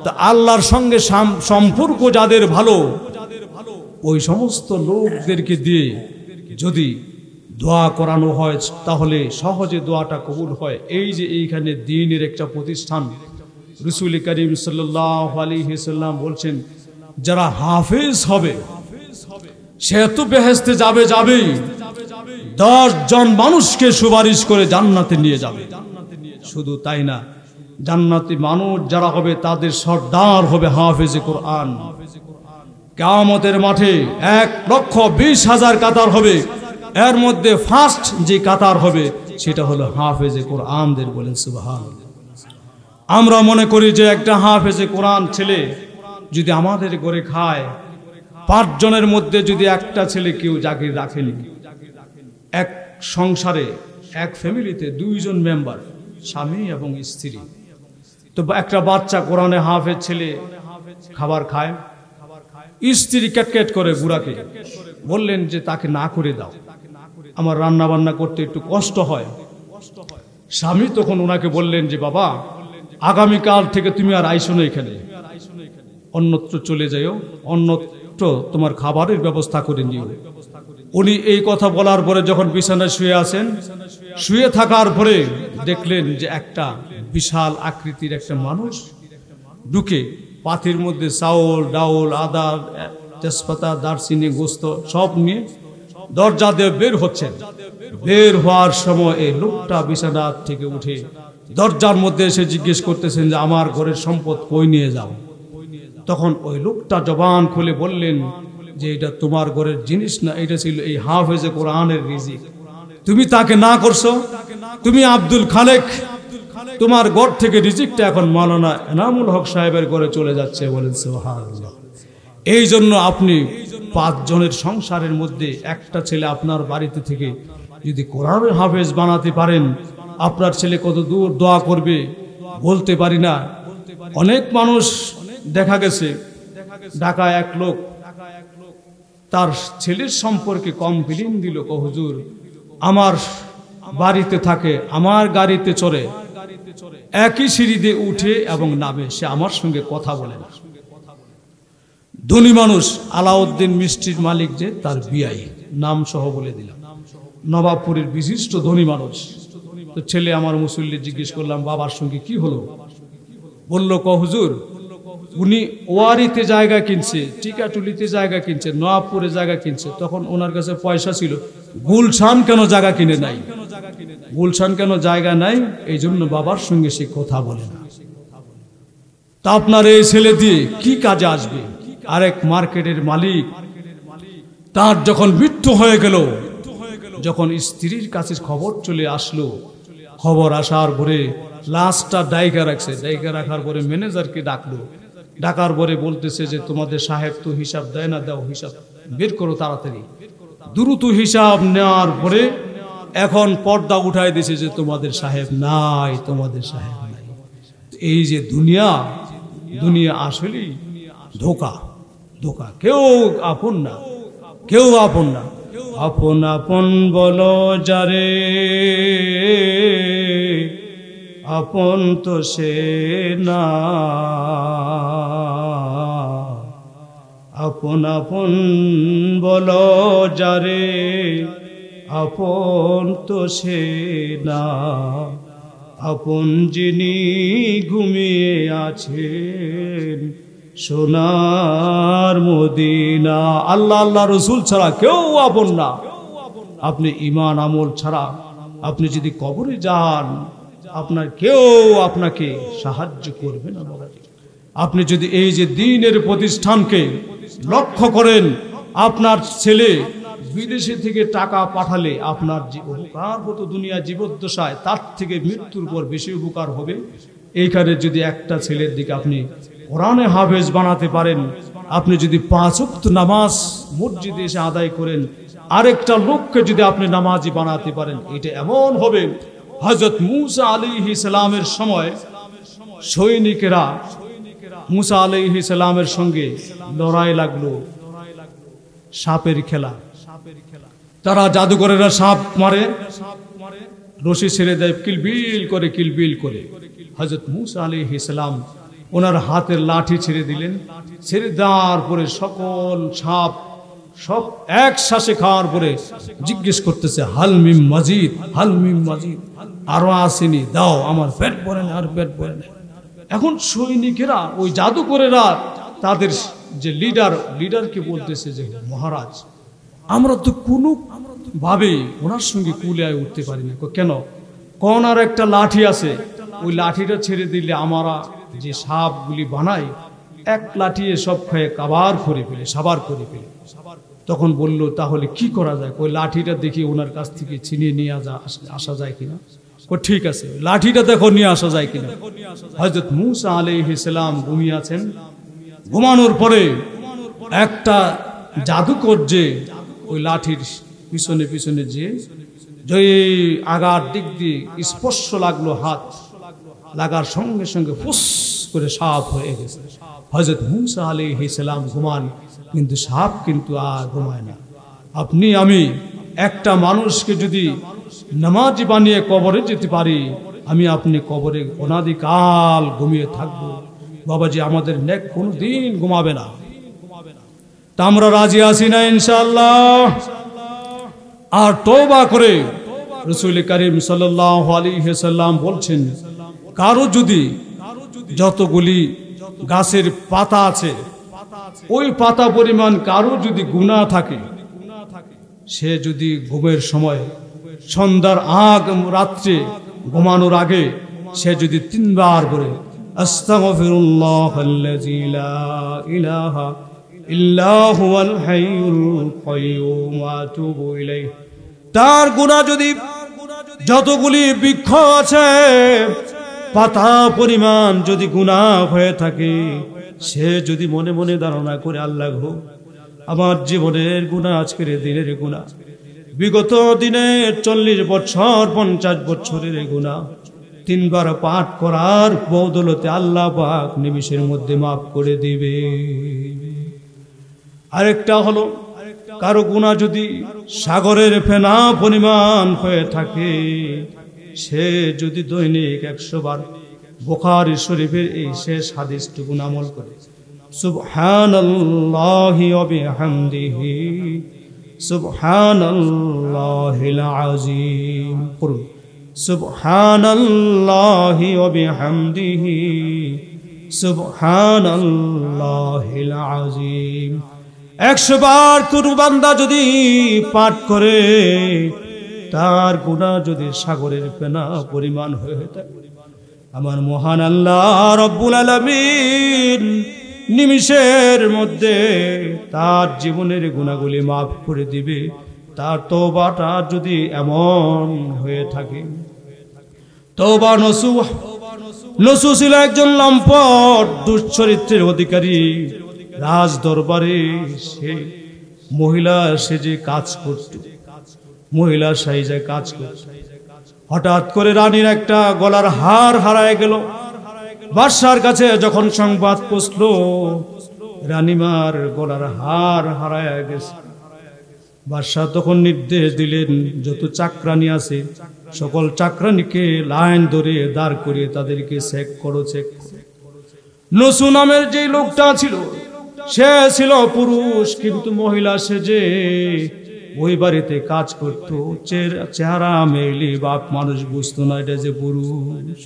তা আল্লাহর সঙ্গে সম্পর্ক যাদের ভালো, ওই সমস্ত লোকদেরকে দিয়ে যদি দোয়া করানো হয় তাহলে সহজে দোয়াটা কবুল হয়। এই যে এইখানে দ্বীনের একটা প্রতিষ্ঠান, রাসূল করিম সাল্লাল্লাহু আলাইহি ওয়াসাল্লাম বলছেন, যারা হাফেজ হবে সে তো বেহেশতে যাবেই, 10 জন মানুষকে সুপারিশ করে জান্নাতে নিয়ে যাবে। শুধু তাই না, জান্নাতি মানুষ যারা হবে তাদের সর্দার হবে হাফেজে কোরআন। কিয়ামতের মাঠে 1,20,000 কাতার হবে, এর মধ্যে ফার্স্ট যে কাতার হবে সেটা হলো হাফেজে কোরআনদের। বলেন সুবহানাল্লাহ। আমরা মনে করি যে একটা হাফেজে কোরআন ছেলে যদি আমাদের ঘরে খায়, 5 জনের মধ্যে যদি একটা ছেলে কেউ জাগির রাখেনি, এক সংসারে, এক ফ্যামিলিতে 2 জন মেম্বার, স্বামী এবং স্ত্রী, তো একটা বাচ্চা কোরআনে হাফেজ ছেলে খাবার খায়, স্ত্রী ক্যাটক্যাট করে বুড়াকে, বললেন যে তাকে না করে দাও, আমার রান্না বান্না করতে একটু কষ্ট হয়। স্বামী তখন ওনাকে বললেন যে বাবা, আগামীকাল থেকে তুমি আর আইসো না এখানে, অন্যত্র চলে যাও, অন্যত্র তোমার খাবারের ব্যবস্থা করে নিও। উনি এই কথা বলার পরে যখন বিছানায় শুয়ে আছেন, শুয়ে থাকার পরে দেখলেন যে একটা বিশাল আকৃতির একটা মানুষ ঢুকে পাতির মধ্যে চাউল ডাউল আদা তেজপাতা দারচিনি গোস্ত সব নিয়ে দরজা দিয়ে বের হচ্ছেন। বের হওয়ার সময় এই লোকটা বিছানা থেকে উঠে দরজার মধ্যে এসে জিজ্ঞেস করতেছেন যে আমার ঘরের সম্পদ কই নিয়ে যাও। তখন ওই লোকটা জবান খুলে বললেন যে এটা তোমার ঘরের জিনিস না, এটা ছিল এই হাফেজে কোরআনের রিজিক। তুমি তাকে না করছো, তুমি আব্দুল খালেক, তোমার ঘর থেকে রিজিকটা এখন মাওলানা এনামুল হক সাহেবের ঘরে চলে যাচ্ছে। বলেন সুবহানাল্লাহ। এই জন্য আপনি 5 জনের সংসারের মধ্যে একটা ছেলে আপনার বাড়িতে থেকে যদি কোরআনের হাফেজ বানাতে পারেন, আপনার ছেলে কত দূর দোয়া করবে বলতে পারি না। অনেক মানুষ দেখা গেছে, ঢাকায় এক লোক তার ছেলের সম্পর্কে কমপ্লেইন দিল, হুজুর আমার বাড়িতে থাকে, আমার গাড়িতে চড়ে, একই সিঁড়িতে উঠে এবং নামে, সে আমার সঙ্গে কথা বলে না। ধনী মানুষ, আলাউদ্দিন মিষ্টির মালিক যে তার বিআই, নাম সহ বলে দিলাম, নবাবপুরের বিশিষ্ট ধনী মানুষ। তো ছেলে আমার মুসল্লি জিজ্ঞেস করলাম বাবার সঙ্গে কি হলো? বলল হুজুর উনি ওয়ারিতে জায়গা কিনছে, টিকাটুলিতে জায়গা কিনছে, নবাবপুরে জায়গা কিনছে, তখন ওনার কাছে পয়সা ছিল, গুলশান কেন জায়গা কিনে নাই? গুলশান কেন জায়গা নাই? এই জন্য বাবার সঙ্গে সে কথা বলে না। তা আপনার এই ছেলে দিয়ে কি কাজে আসবে? আরেক মার্কেটের মালিক, তার যখন মৃত্যু হয়ে গেল, যখন স্ত্রীর কাছে খবর চলে আসলো, খবর আসার পরে লাশটা ডাইকা রাখছে, ডাইকা রাখার পরে ম্যানেজারকে ডাকলো, ডাকার পরে বলতেছে যে তোমাদের সাহেব তো হিসাব দেয় না, দাও হিসাব বের করো তাড়াতাড়ি। দ্রুত হিসাব নেওয়ার পরে এখন পর্দা উঠাই দিছে যে তোমাদের সাহেব নাই, তোমাদের সাহেব নাই। এই যে দুনিয়া, দুনিয়া আসলেই ধোকা, ধোকা। কেউ আপন না, কেউ আপন না। আপন আপন বলো যারে, আপন তো সে না। আপন আপন বলো যারে, আপন তো সে না। আপন যিনি ঘুমিয়ে আছেন সোনার মদিনা। আল্লাহ আল্লাহ রসুল ছাড়া কেউ আপন না। আপনি ঈমান আমল ছাড়া আপনি যদি কবরে যান, আপনার কেউ আপনাকে সাহায্য করবে না। আপনি যদি এই যে দ্বীনের প্রতিষ্ঠানকে লক্ষ্য করেন, আপনার ছেলে বিদেশে থেকে টাকা পাঠালে আপনার যে উপকার হতো দুনিয়া জীবদ্দশায়, তার থেকে মৃত্যুর পর বেশি উপকার হবে। এইখানে যদি একটা ছেলের দিকে আপনি কোরআনে হাফেজ বানাতে পারেন, আপনি যদি 5 ওয়াক্ত নামাজ মসজিদে এসে আদায় করেন, আরেকটা লোককে যদি আপনি নামাজি বানাতে পারেন, এটা এমন হবে হযরত মূসা আলাইহিস সালামের সময় সৈনিকেরা মূসা আলাইহিস সালামের সঙ্গে লড়াই লাগলো, সাপের খেলা। তারা জাদুকরেরা সাপ মারে, রশি ছেড়ে দেয়, কিলবিল করে কিলবিল করে। হযরত মূসা আলাইহিস সালাম ওনার হাতের লাঠি ছেড়ে দিলেন, ছেড়ে দেওয়ার পরে সকল সাপ সব এক শ্বাসে খাওয়ার পরে জিজ্ঞেস করতেছে হাল মিম মাজিদ, হাল মিম মাজিদ, আরো আসেনি, দাও, আমার পেট ভরে না, আর পেট ভরে না। এখন সৈনিকেরা, ওই জাদুকরেরা, তাদের যে লিডারকে বলতেছে যে মহারাজ, আমরা তো কোনো ভাবে ওনার সঙ্গে কুলিয়ায় উঠতে পারি না। কেন? কোন আর একটা লাঠি আছে, ওই লাঠিটা ছেড়ে দিলে আমরা যে সাপগুলি বানাই, এক লাঠি সব খেয়ে কাবার করে ফেলে, সাবার করে ফেলে। তখন বলল তাহলে কি করা যায়? ওই লাঠিটা দেখি ওনার কাছ থেকে ছিনিয়ে নিয়ে আসা যায় কিনা। ঠিক আছে, লাঠিটা দেখো নিয়ে আসা যায় কিনা। হযরত মূসা আলাইহিস সালাম ঘুমিয়ে আছেন, ঘুমানোর পরে একটা জাদুকর যে ওই লাঠির পিছনে পিছনে যে আগার দিক দিয়ে স্পর্শ লাগলো, হাত লাগার সঙ্গে সঙ্গে ফুস করে সাপ হয়ে গেছে। হযরত মূসা আলাইহিস সালাম ঘুমান, কিন্তু সাপ কিন্তু আর ঘুমায় না। আপনি আমি একটা মানুষকে যদি নামাজি বানিয়ে কবরে যেতে পারি, আমি আপনি কবরে অনাদিকাল ঘুমিয়ে থাকবো। বাবাজি, আমাদের নেক কোনদিন ঘুমাবে না। তা আমরা রাজি আছি না ইনশাআল্লাহ? আর তওবা করে রাসূল করিম সাল্লাল্লাহু আলাইহি ওয়াসাল্লাম বলছেন, কারো যদি যতগুলি গাছের পাতা আছে, ওই পাতা পরিমাণ কারো যদি গুনাহ থাকে, সে যদি ঘুমের সময় সন্ধ্যার রাত্রে ঘুমানোর আগে সে যদি 3 বার বলে আস্তাগফিরুল্লাহাল্লাযী লা ইলাহা ইল্লা হুয়াল হাইয়ুল কাইয়্যুম ওয়া আতুবু ইলাইহি, তার গুনাহ যদি যতগুলি বৃক্ষ আছে পাতা পরিমাণ যদি গুনাহ হয়ে থাকে, সে যদি মনে মনে ধারণা করে আল্লাহ গো আমার জীবনের গুনাহ, আজকের দিনের গুনাহ, বিগত দিনের 40 বছর 50 বছরের গুনাহ 3 বার পাঠ করার বদৌলতে আল্লাহ পাক নিমিষের মধ্যে মাফ করে দিবে। আরেকটা হলো কারো গুনাহ যদি সাগরের ফেনা পরিমাণ হয়ে থাকে, সে যদি দৈনিক 100 বার বুখারী শরীফের এই শেষ হাদিসটুকু আমল করে, সুবহানাল্লাহি ওয়া বিহামদিহি সুবহানাল্লাহিল আযীম, পড়ুন সুবহানাল্লাহি ওয়া বিহামদিহি সুবহানাল্লাহিল আযীম 100 বার কোন বান্দা যদি পাঠ করে, তার গুনাহ যদি সাগরের ফেনা পরিমাণ হয়ে থাকে, আমার মহান আল্লাহ রব্বুল আলামিন নিমিষের মধ্যে তার জীবনের গুনাহগুলি মাফ করে দিবে। তার তওবাটা যদি এমন হয়ে থাকে, তওবা নসুহ ছিল একজন লম্পট দুশ্চরিত্রের অধিকারী। রাজ দরবারে সে মহিলা সেজে কাজ করত, মহিলা সাইজে কাজ করত। হঠাৎ করে রানীর একটা গলার হার হারায় গেল। বাদশার কাছে যখন সংবাদ পৌঁছলো রানীমার গলার হার হারায় গেছে, বাদশা তখন নির্দেশ দিলেন যত চাকরানী আছে সকল চাকরানীকে লাইন ধরে দাঁড় করিয়ে তাদেরকে চেক করো, চেক। নসু নামের যে লোকটা ছিল সে ছিল পুরুষ, কিন্তু মহিলা সেজে ওই বাড়িতে কাজ করত। চেহারা মেলি বাপ মানুষ বুঝতো না এটা যে পুরুষ।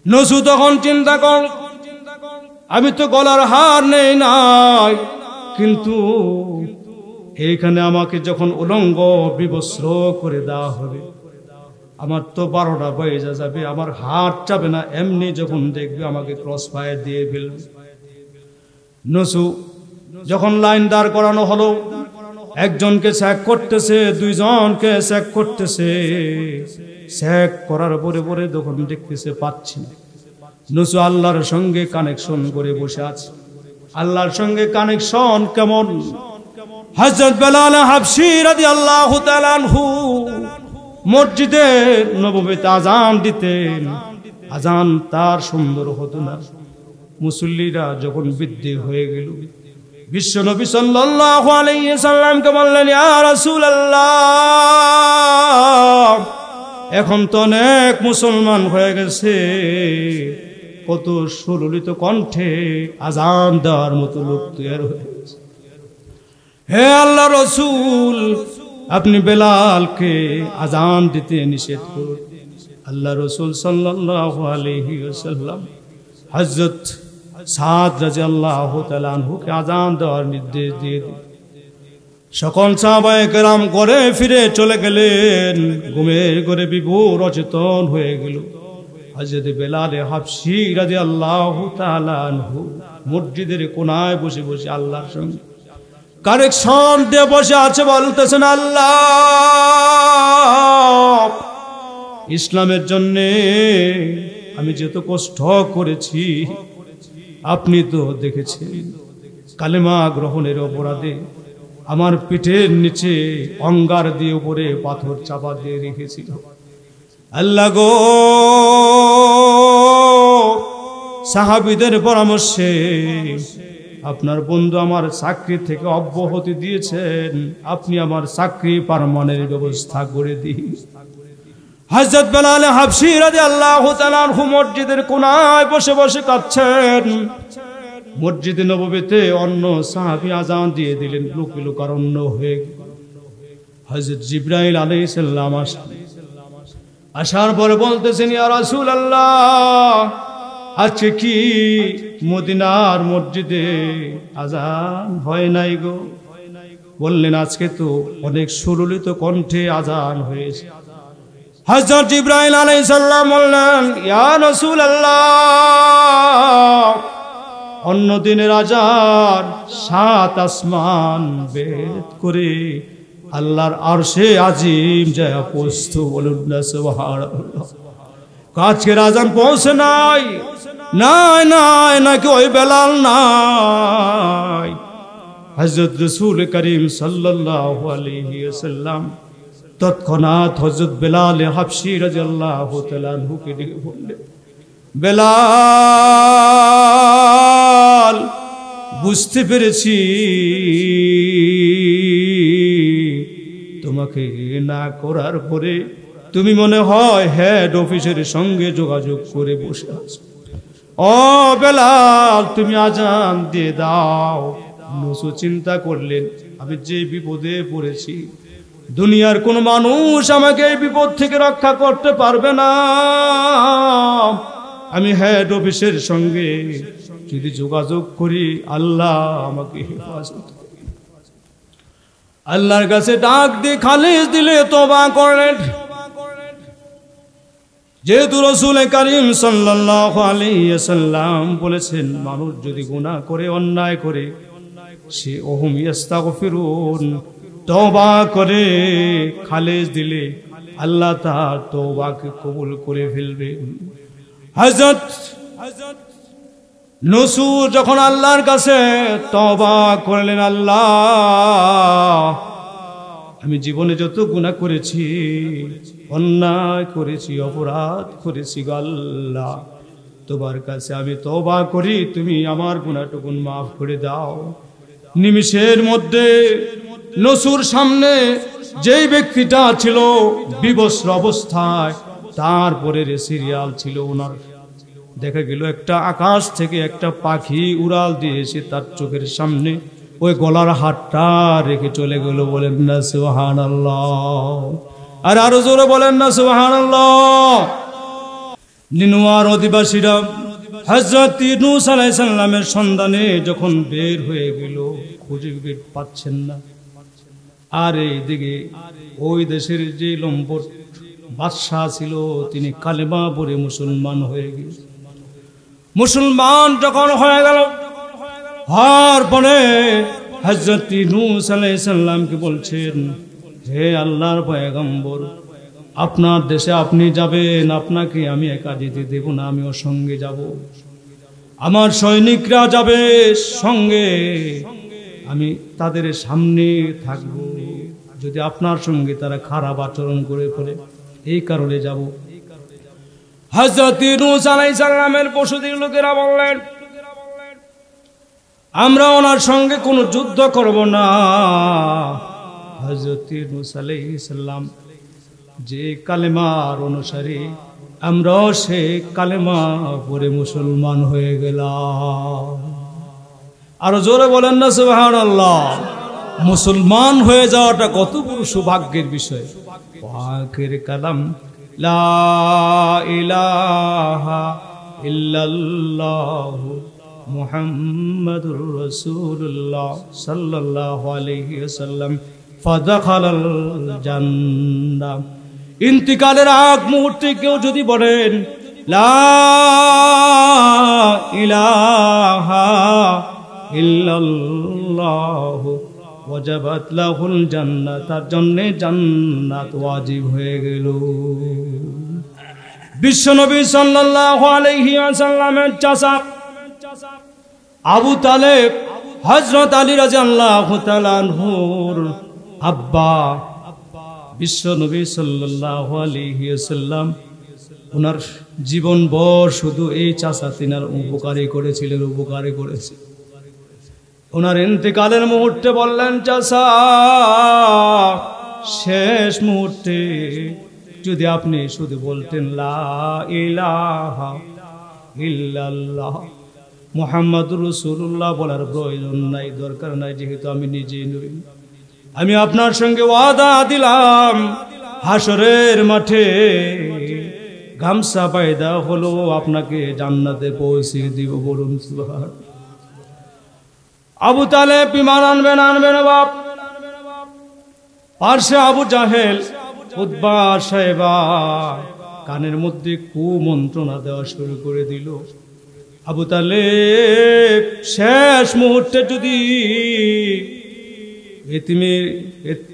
নসু তখন চিন্তা কর, আমি তো গলার হার নেই নাই, কিন্তু এইখানে আমাকে যখন উলঙ্গ বিবস্ত্র করে দেওয়া হবে, আমার তো 12টা বেজে যাবে, আমার হাত যাবে না, এমনি যখন দেখবে আমাকে ক্রস ফায়ার দিয়ে ফেলবে। নসু যখন লাইন দাঁড় করানো হলো, একজনকে চেক করতেছে, 2 জনকে চেক করতেছে, চেক করার পরে পরে যখন দেখতেছে পাচ্ছি না, নসু আল্লাহর সঙ্গে কানেকশন করে বসে আছে। আল্লাহর সঙ্গে কানেকশন কেমন? হযরত বেলাল হাবশী রাদিয়াল্লাহু তাআলা আনহু মসজিদে নববীতে আযান দিতেন, আযান তার সুন্দর হতো না। মুসল্লিরা যখন বৃদ্ধি হয়ে গেল, বিশ্বনবী সাল্লাল্লাহু আলাইহি সাল্লামকে বললেন, ইয়া রাসূলুল্লাহ, এখন তো অনেক মুসলমান হয়ে গেছে, কত সুললিত কণ্ঠে আযান দেওয়ার মতো লোক তৈরি হয়ে গেছে। হে আল্লাহ রাসূল, আপনি বেলালকে আযান দিতে নিষেধ করুন। আল্লাহ রাসূল সাল্লাল্লাহু আলাইহি ওয়াসাল্লাম হযরত সাদ রাদিয়াল্লাহু তাআলা আনহুকে আযান দেওয়ার নির্দেশ দিয়ে দিলেন। সকল সাহাবায়ে কেরাম ঘরে ফিরে চলে গেলেন, ঘুমের ঘরে বিভোর অচেতন হয়ে গেল। হযরত বেলাল হাবশী রাদিয়াল্লাহু তাআলা আনহু মসজিদের কোনায় বসে বসে আল্লাহর সঙ্গে কানেকশন দিয়ে বসে আছে, বলতেছেন, আল্লাহ, ইসলামের জন্য আমি যত কষ্ট করেছি আপনি তো দেখেছেন। কালেমা গ্রহণের অপরাধে আমার পিঠের নিচে অঙ্গার দিয়ে উপরে পাথর চাপা দিয়ে রেখেছিল। আল্লাহ গো, সাহাবীদের পরামর্শে আপনার বন্ধু আমার চাকরি থেকে অব্যাহতি দিয়েছেন, আপনি আমার চাকরি পারমানেন্ট ব্যবস্থা করে দিন। হযরত বেলাল হাবশী রাদিয়াল্লাহু তাআলা আনহু মসজিদের কোনায় বসে বসে কাঁদছেন। মসজিদে নববীতে অন্য সাহাবী আযান দিয়ে দিলেন, লোক লোকারণ্য হয়ে গেল। হযরত জিবরাইল আলাইহিস সালাম আসার পরে বলতেছেন, ইয়া রাসূলুল্লাহ, আজকে কি মদিনার মসজিদে আযান হয় নাই গো? বললেন আজকে তো অনেক সুললিত কণ্ঠে আজান হয়েছে। হযরত জিবরাইল আলাইহিস সালাম বললেন, ইয়া রাসূলুল্লাহ, অন্য দিনের আজান 7 আসমান ভেদ করে আল্লাহর আরশে আজিম যায় পৌঁছতো। বলুন না সুবহানাল্লাহ। আজকের আজান পৌঁছে নাই, নাই নাই নাকি ওই বেলাল নাই। হযরত রাসূল করিম সাল্লাল্লাহু আলাইহি ওয়াসাল্লাম তৎক্ষণাৎ হযরত বেলাল হাবশী রাদিয়াল্লাহু তাআলা আনহুকে ডেকে বললেন, বেলাল, বুঝতে পেরেছি তোমাকে না করার পরে তুমি মনে হয় হেড অফিসের সঙ্গে যোগাযোগ করে বসে আছো। ও বেলাল, তুমি আজান দিয়ে দাও। নসু চিন্তা করলেন, আমি যে বিপদে পড়েছি, দুনিয়ার কোন মানুষ আমাকে এই বিপদ থেকে রক্ষা করতে পারবে না। আমি হেড অফিসের সঙ্গে যদি যোগাযোগ করি, আল্লাহ আমাকে হেফাজত করবে। আল্লাহর কাছে ডাক দিয়ে খালিস দিলে তওবা করলেন। যেহেতু রাসূল করিম সাল্লাল্লাহু আলাইহি ওয়াসাল্লাম বলেছেন, মানুষ যদি গুনাহ করে, অন্যায় করে, সে ওহুম ইস্তাগফিরুন, তওবা করে খালিস দিলে আল্লাহ তার তওবাকে কবুল করে ফেলবেন। হযরত নসুর যখন আল্লাহর কাছে তওবা করলেন, আল্লাহ আমি জীবনে যত গুনাহ করেছি, অন্যায় করেছি, অপরাধ করেছি, আল্লাহ তোমার কাছে আমি তওবা করি, তুমি আমার গুনাহটুকুন মাফ করে দাও। নিমিষের মধ্যে নসুর সামনে যেই ব্যক্তিটা ছিল বিবস্ত্র অবস্থায়, তারপরে সিরিয়াল ছিল ওনার, দেখা গেল একটা আকাশ থেকে একটা পাখি উড়াল দিয়ে এসে তার চোখের সামনে ওই গলার হাতটা রেখে চলে গেল। বলেন না সুবহানাল্লাহ। আর আরো জোরে বলেন না সুবহানাল্লাহ। নিনুয়ার অধিবাসীরা হযরত ইউনূস আলাইহিস সালামের সন্ধানে যখন বের হয়ে গেল, খুঁজে পাচ্ছেন না। আর এইদিকে ওই দেশের যে লম্পট বাদশাহ ছিল, তিনি কালেমা পড়ে মুসলমান হয়ে গেল। মুসলমান যখন হয়ে গেল, হওয়ার পরে হযরত ইউনূস আলাইহিস সালামকে বলছেন, হে আল্লাহর পয়গম্বর, আপনার দেশে আপনি যাবেন, আপনাকে আমি একা যেতে দেব না, আমিও সঙ্গে যাব। আমার সৈনিকরা যাবে সঙ্গে, আমি তাদের সামনে থাকব। যদি আপনার সঙ্গে তারা খারাপ আচরণ করে ফেলে, এই কারণে যাব। হযরত ইউনূস আলাইহিস সালামের বসতির লোকেরা বললেন, আমরা ওনার সঙ্গে কোনো যুদ্ধ করব না। হযরত ইউনূস আলাইহিস সালাম যে কালেমার অনুসারী, আমরাও সে কালেমা পড়ে মুসলমান হয়ে গেলাম। আরো জোরে বলেন না সুবহানাল্লাহ। মুসলমান হয়ে যাওয়াটা কত বড় সৌভাগ্যের বিষয়। পাকের কালাম লা ইলাহা ইল্লাল্লাহু মুহাম্মাদুর রাসূলুল্লাহ সাল্লাল্লাহু আলাইহি ওয়াসাল্লাম ফাদাখালাল জান্নাহ। ইন্তিকালের আগ মুহূর্তে কেউ যদি বলেন লা ইলাহা ইল্লাল্লাহু ওয়াজাবাত লাহুল জান্নাহ, তার জন্য জান্নাত ওয়াজিব হয়ে গেল। বিশ্বনবী সাল্লাল্লাহু আলাইহি ওয়াসাল্লামের চাচা আবু তালেব, হযরত আলী রাদিয়াল্লাহু তাআলা আনহুর আব্বা, বিশ্বনবী সাল্লাল্লাহু আলাইহি ওয়াসাল্লাম ওনার জীবনভর শুধু এই চাচা তিনার উপকারই করেছিলেন, উপকারই করেছে। ওনার ইন্তেকালের মুহূর্তে বললেন, চাচা শেষ মুহূর্তে যদি আপনি শুধু বলতেন লা ইলাহা ইল্লাল্লাহ মুহাম্মাদুর রাসূলুল্লাহ, বলার প্রয়োজন নাই, দরকার নাই, যেহেতু আমি নিজেই নই। আমি আপনার সঙ্গে ওয়াদা দিলাম, হাসরের মাঠে গামছা পায়দা হলো আপনাকে জান্নাতে পৌঁছে দিব। বলুন সুবহানাল্লাহ। আবু তালেব বিমান আনবেন বাপ, পার্শ্বে আবু জাহেল, উতবা, সাইবা কানের মধ্যে কুমন্ত্রণা দেওয়া শুরু করে দিল। আবু তালেব শেষ মুহূর্তে যদি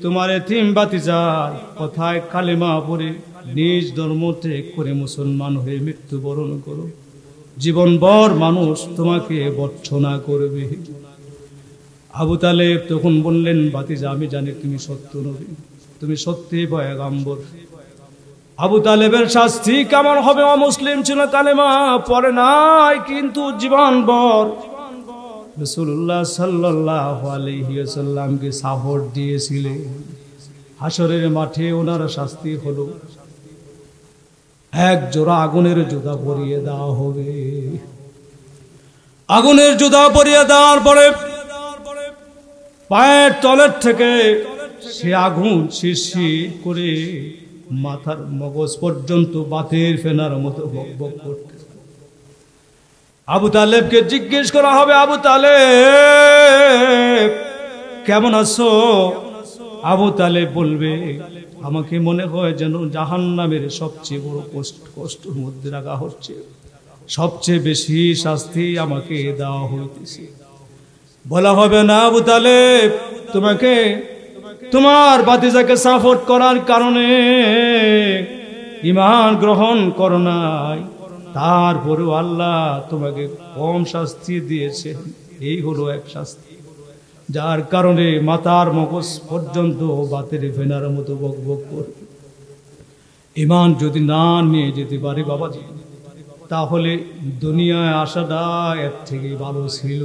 তোমার এতিম ভাতিজার কথায় কালেমা পড়ে নিজ ধর্ম ত্যাগ করে মুসলমান হয়ে মৃত্যুবরণ করো, জীবনভর মানুষ তোমাকে ভর্ৎসনা করবে। আবু তালেব তখন বললেন, ভাতিজা আমি জানি তুমি সত্য নবী, তুমি সত্যি পয়গম্বর। আবু তালেবের শাস্তি কেমন হবে? অমুসলিম ছিল, কালেমা পড়ে নাই, কিন্তু জীবনভর রাসূলুল্লাহ সাল্লাল্লাহু আলাইহি ওয়াসাল্লামকে সাপোর্ট দিয়েছিলেন। হাসরের মাঠে ওনার শাস্তি হলো এক জোড়া আগুনের জুতা পরিয়ে দেওয়া হবে। আগুনের জুতা পরিয়ে দেওয়ার পরে পায়ের তলের থেকে সে আগুন শিরশির করে মাথার মগজ পর্যন্ত বাতের ফেনার মতো বকবক করতে। আবু তালেবকে জিজ্ঞেস করা হবে, আবু তালেব কেমন আছো? আবু তালেব বলবে, আমাকে মনে হয় যেন জাহান্নামের সবচেয়ে বড় কষ্টের মধ্যে রাখা হচ্ছে, সবচেয়ে বেশি শাস্তি আমাকে দেওয়া হইতেছে। বলা হবে না আবু তালেব, তোমাকে তোমার ভাতিজাকে সাপোর্ট করার কারণে ঈমান গ্রহণ করো নাই, তারপরেও আল্লাহ তোমাকে কম শাস্তি দিয়েছে। এই হলো এক শাস্তি, যার কারণে মাথার মগজ পর্যন্ত বাতের ফেনার মতো বকবক করবে। ঈমান যদি না নিয়ে যেতে পারে বাবাজি, তাহলে দুনিয়ায় আসাটা এর থেকে ভালো ছিল।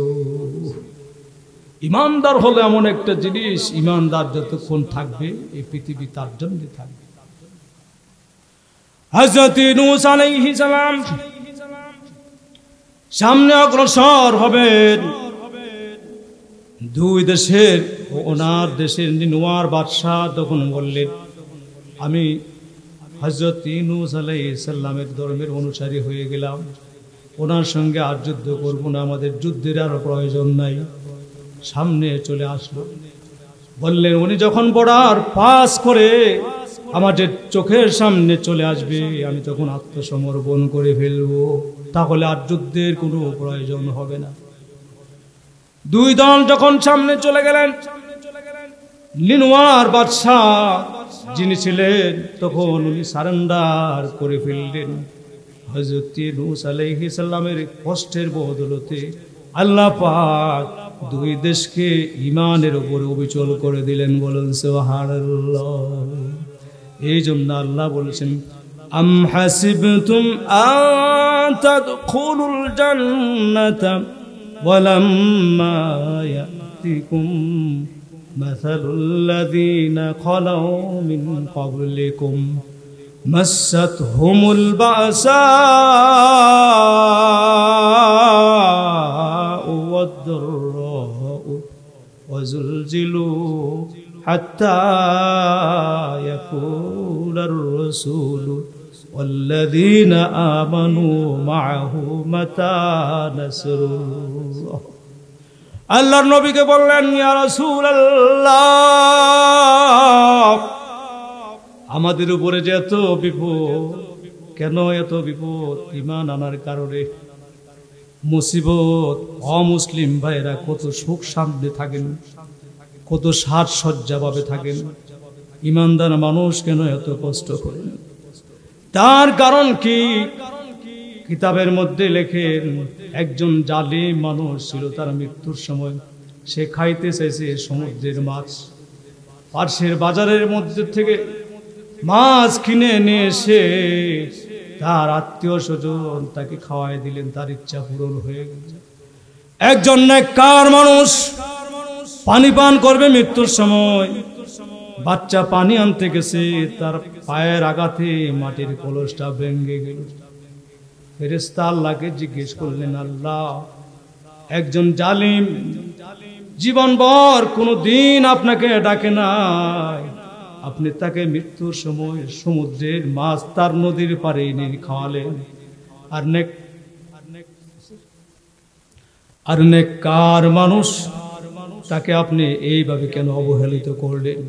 ইমানদার হলো এমন একটা জিনিস, ইমানদার যতক্ষণ থাকবে এই পৃথিবী তার জন্য থাকবে। হযরত নূহ আলাইহিস সালাম সামনে অগ্রসর হবেন। দুই দেশের ওনার দেশের নিনুয়ার বাদশাহ তখন বললেন, আমি হযরত নূহ আলাইহিস সালামের ধর্মের অনুসারী হয়ে গেলাম, ওনার সঙ্গে আর যুদ্ধ করব না, আমাদের যুদ্ধের আর প্রয়োজন নাই। সামনে চলে আসলো, বললেন উনি যখন বর্ডার পাস করে আমাদের চোখের সামনে চলে আসবে, আমি তখন আত্মসমর্পণ করে ফেলবো, তাহলে আর যুদ্ধের কোনো প্রয়োজন হবে না। দুই দল যখন সামনে চলে গেলেন, নিনুয়ার বাদশাহ যিনি ছিলেন তখন উনি সারেন্ডার করে ফেললেন। হযরত নূহ আলাইহিস সালামের কষ্টের বদলতে আল্লাহ পাক দুই দেশকে ঈমানের উপরে অবিচল করে দিলেন। বলেন সুবহানাল্লাহ। এই জন্য আল্লাহ বলেছেন, আম হাসিবতুম আন তাদখুলুল জান্নাতা ওয়ালাম্মা ইয়াতিকুম মাসালুল লাযীনা খালাউ মিন ক্বাবলিকুম মাসাতহুমুল বাসাউ ওয়াদ-দাররাউ ওয়াজুলজিলু হাত্তা ইয়াকুলার রাসূলু ওয়াল্লাযীনা আমানু মাআহু মাতা নাসরুল্লাহ। আল্লাহর নবীকে বললেন, ইয়া রাসূলুল্লাহ, আমাদের উপরে যে এত বিপদ, কেন এত বিপদ? ঈমান আনার কারণে মুসিবত। অমুসলিম ভাইরা কত সুখ শান্তি থাকেন, কত সাজসজ্জা ভাবে থাকেন, ঈমানদার মানুষ কেন এত কষ্ট করেন? তার কারণ কি? কিতাবের মধ্যে লেখেন, একজন জালিম মানুষ ছিল, তার মৃত্যুর সময় সে খাইতে চাইছে সমুদ্রের মাছ। পার্শ্বের বাজারের মধ্যে থেকে মাছ কিনে নিয়ে এসে তার আত্মীয় স্বজন তাকে খাওয়াই দিলেন, তার ইচ্ছা পূরণ হয়ে গেল। একজন নেককার মানুষ পানি পান করবে মৃত্যুর সময়, বাচ্চা পানি আনতে গেছে, তার পায়ের আঘাতে মাটির কলসটা ভেঙে গেল। ফেরেশতা আল্লাহকে জিজ্ঞেস করলেন, আল্লাহ, একজন জালিম জীবনভর কোনো দিন আপনাকে ডাকে নাই, আপনি তাকে মৃত্যুর সময় সমুদ্রের মাছ তার নদীর পাড়ে এনে খাওয়ালেন, আর নেককার মানুষ তাকে আপনি এইভাবে কেন অবহেলিত করলেন?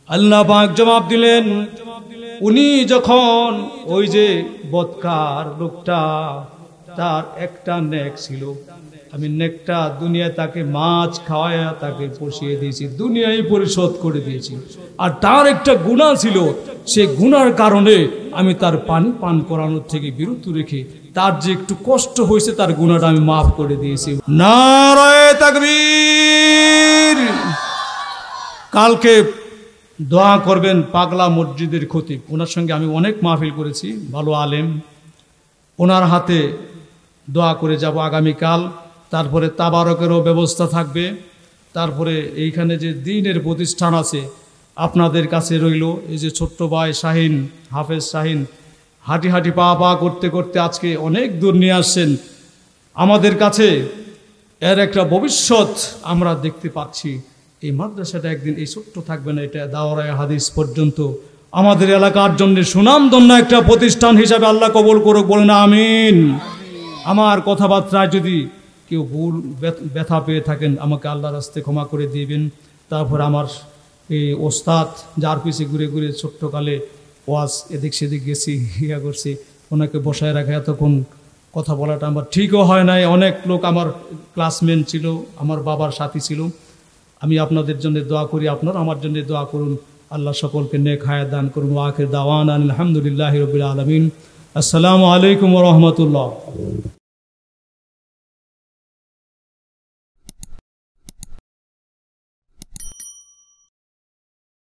আল্লাহ পাক জবাব দিলেন, উনি যখন ওই যে বদকার লোকটা, তার একটা নেক ছিল, আমি নেকটা দুনিয়ায় তাকে মাছ খাওয়ায় তাকে পুষিয়ে দিয়েছি, দুনিয়ায় পরিশোধ করে দিয়েছি। আর তার একটা গুনাহ ছিল, সে গুনার কারণে আমি তার পানি পান করানোর থেকে বিরত রেখে তার যে একটু কষ্ট হয়েছে তার গুনাহটা আমি মাফ করে দিয়েছি। নারায়ে তাকবীর। কালকে দোয়া করবেন পাগলা মসজিদের খতিব, ওনার সঙ্গে আমি অনেক মাহফিল করেছি, ভালো আলেম, ওনার হাতে দোয়া করে যাব আগামীকাল। তারপরে তাবারকেরও ব্যবস্থা থাকবে। তারপরে এইখানে যে দ্বীনের প্রতিষ্ঠান আছে আপনাদের কাছে রইল, এই যে ছোট্ট ভাই শাহিন, হাফেজ শাহিন, হাঁটি হাঁটি পা পা করতে করতে আজকে অনেক দূর নিয়ে আসছেন আমাদের কাছে। এর একটা ভবিষ্যৎ আমরা দেখতে পাচ্ছি। এই মাদ্রাসাটা একদিন এই ছোট্ট থাকবে না, এটা দাওরায়ে হাদিস পর্যন্ত আমাদের এলাকার জন্য সুনামধন্য একটা প্রতিষ্ঠান হিসাবে আল্লাহ কবুল করুক, বলেন আমিন। আমার কথাবার্তায় যদি কেউ ভুল ব্যথা পেয়ে থাকেন আমাকে আল্লাহর রাস্তায় ক্ষমা করে দিবেন। তারপর আমার এই ওস্তাদ, যার পিছে ঘুরে ঘুরে ছোট্টকালে ওয়াজ এদিক সেদিক গেছি, ইয়া করছি, ওনাকে বসায় রাখা এতক্ষণ কথা বলাটা আমার ঠিকও হয় নাই। অনেক লোক আমার ক্লাসমেট ছিল, আমার বাবার সাথী ছিল। আমি আপনাদের জন্য দোয়া করি, আপনারা আমার জন্য দোয়া করুন। আল্লাহ সকলকে নেক হায়াত দান করুন। ওয়া আখির দাওয়ানা আলহামদুলিল্লাহি রাব্বিল আলামিন। আসসালামু আলাইকুম ওয়া রাহমাতুল্লাহ।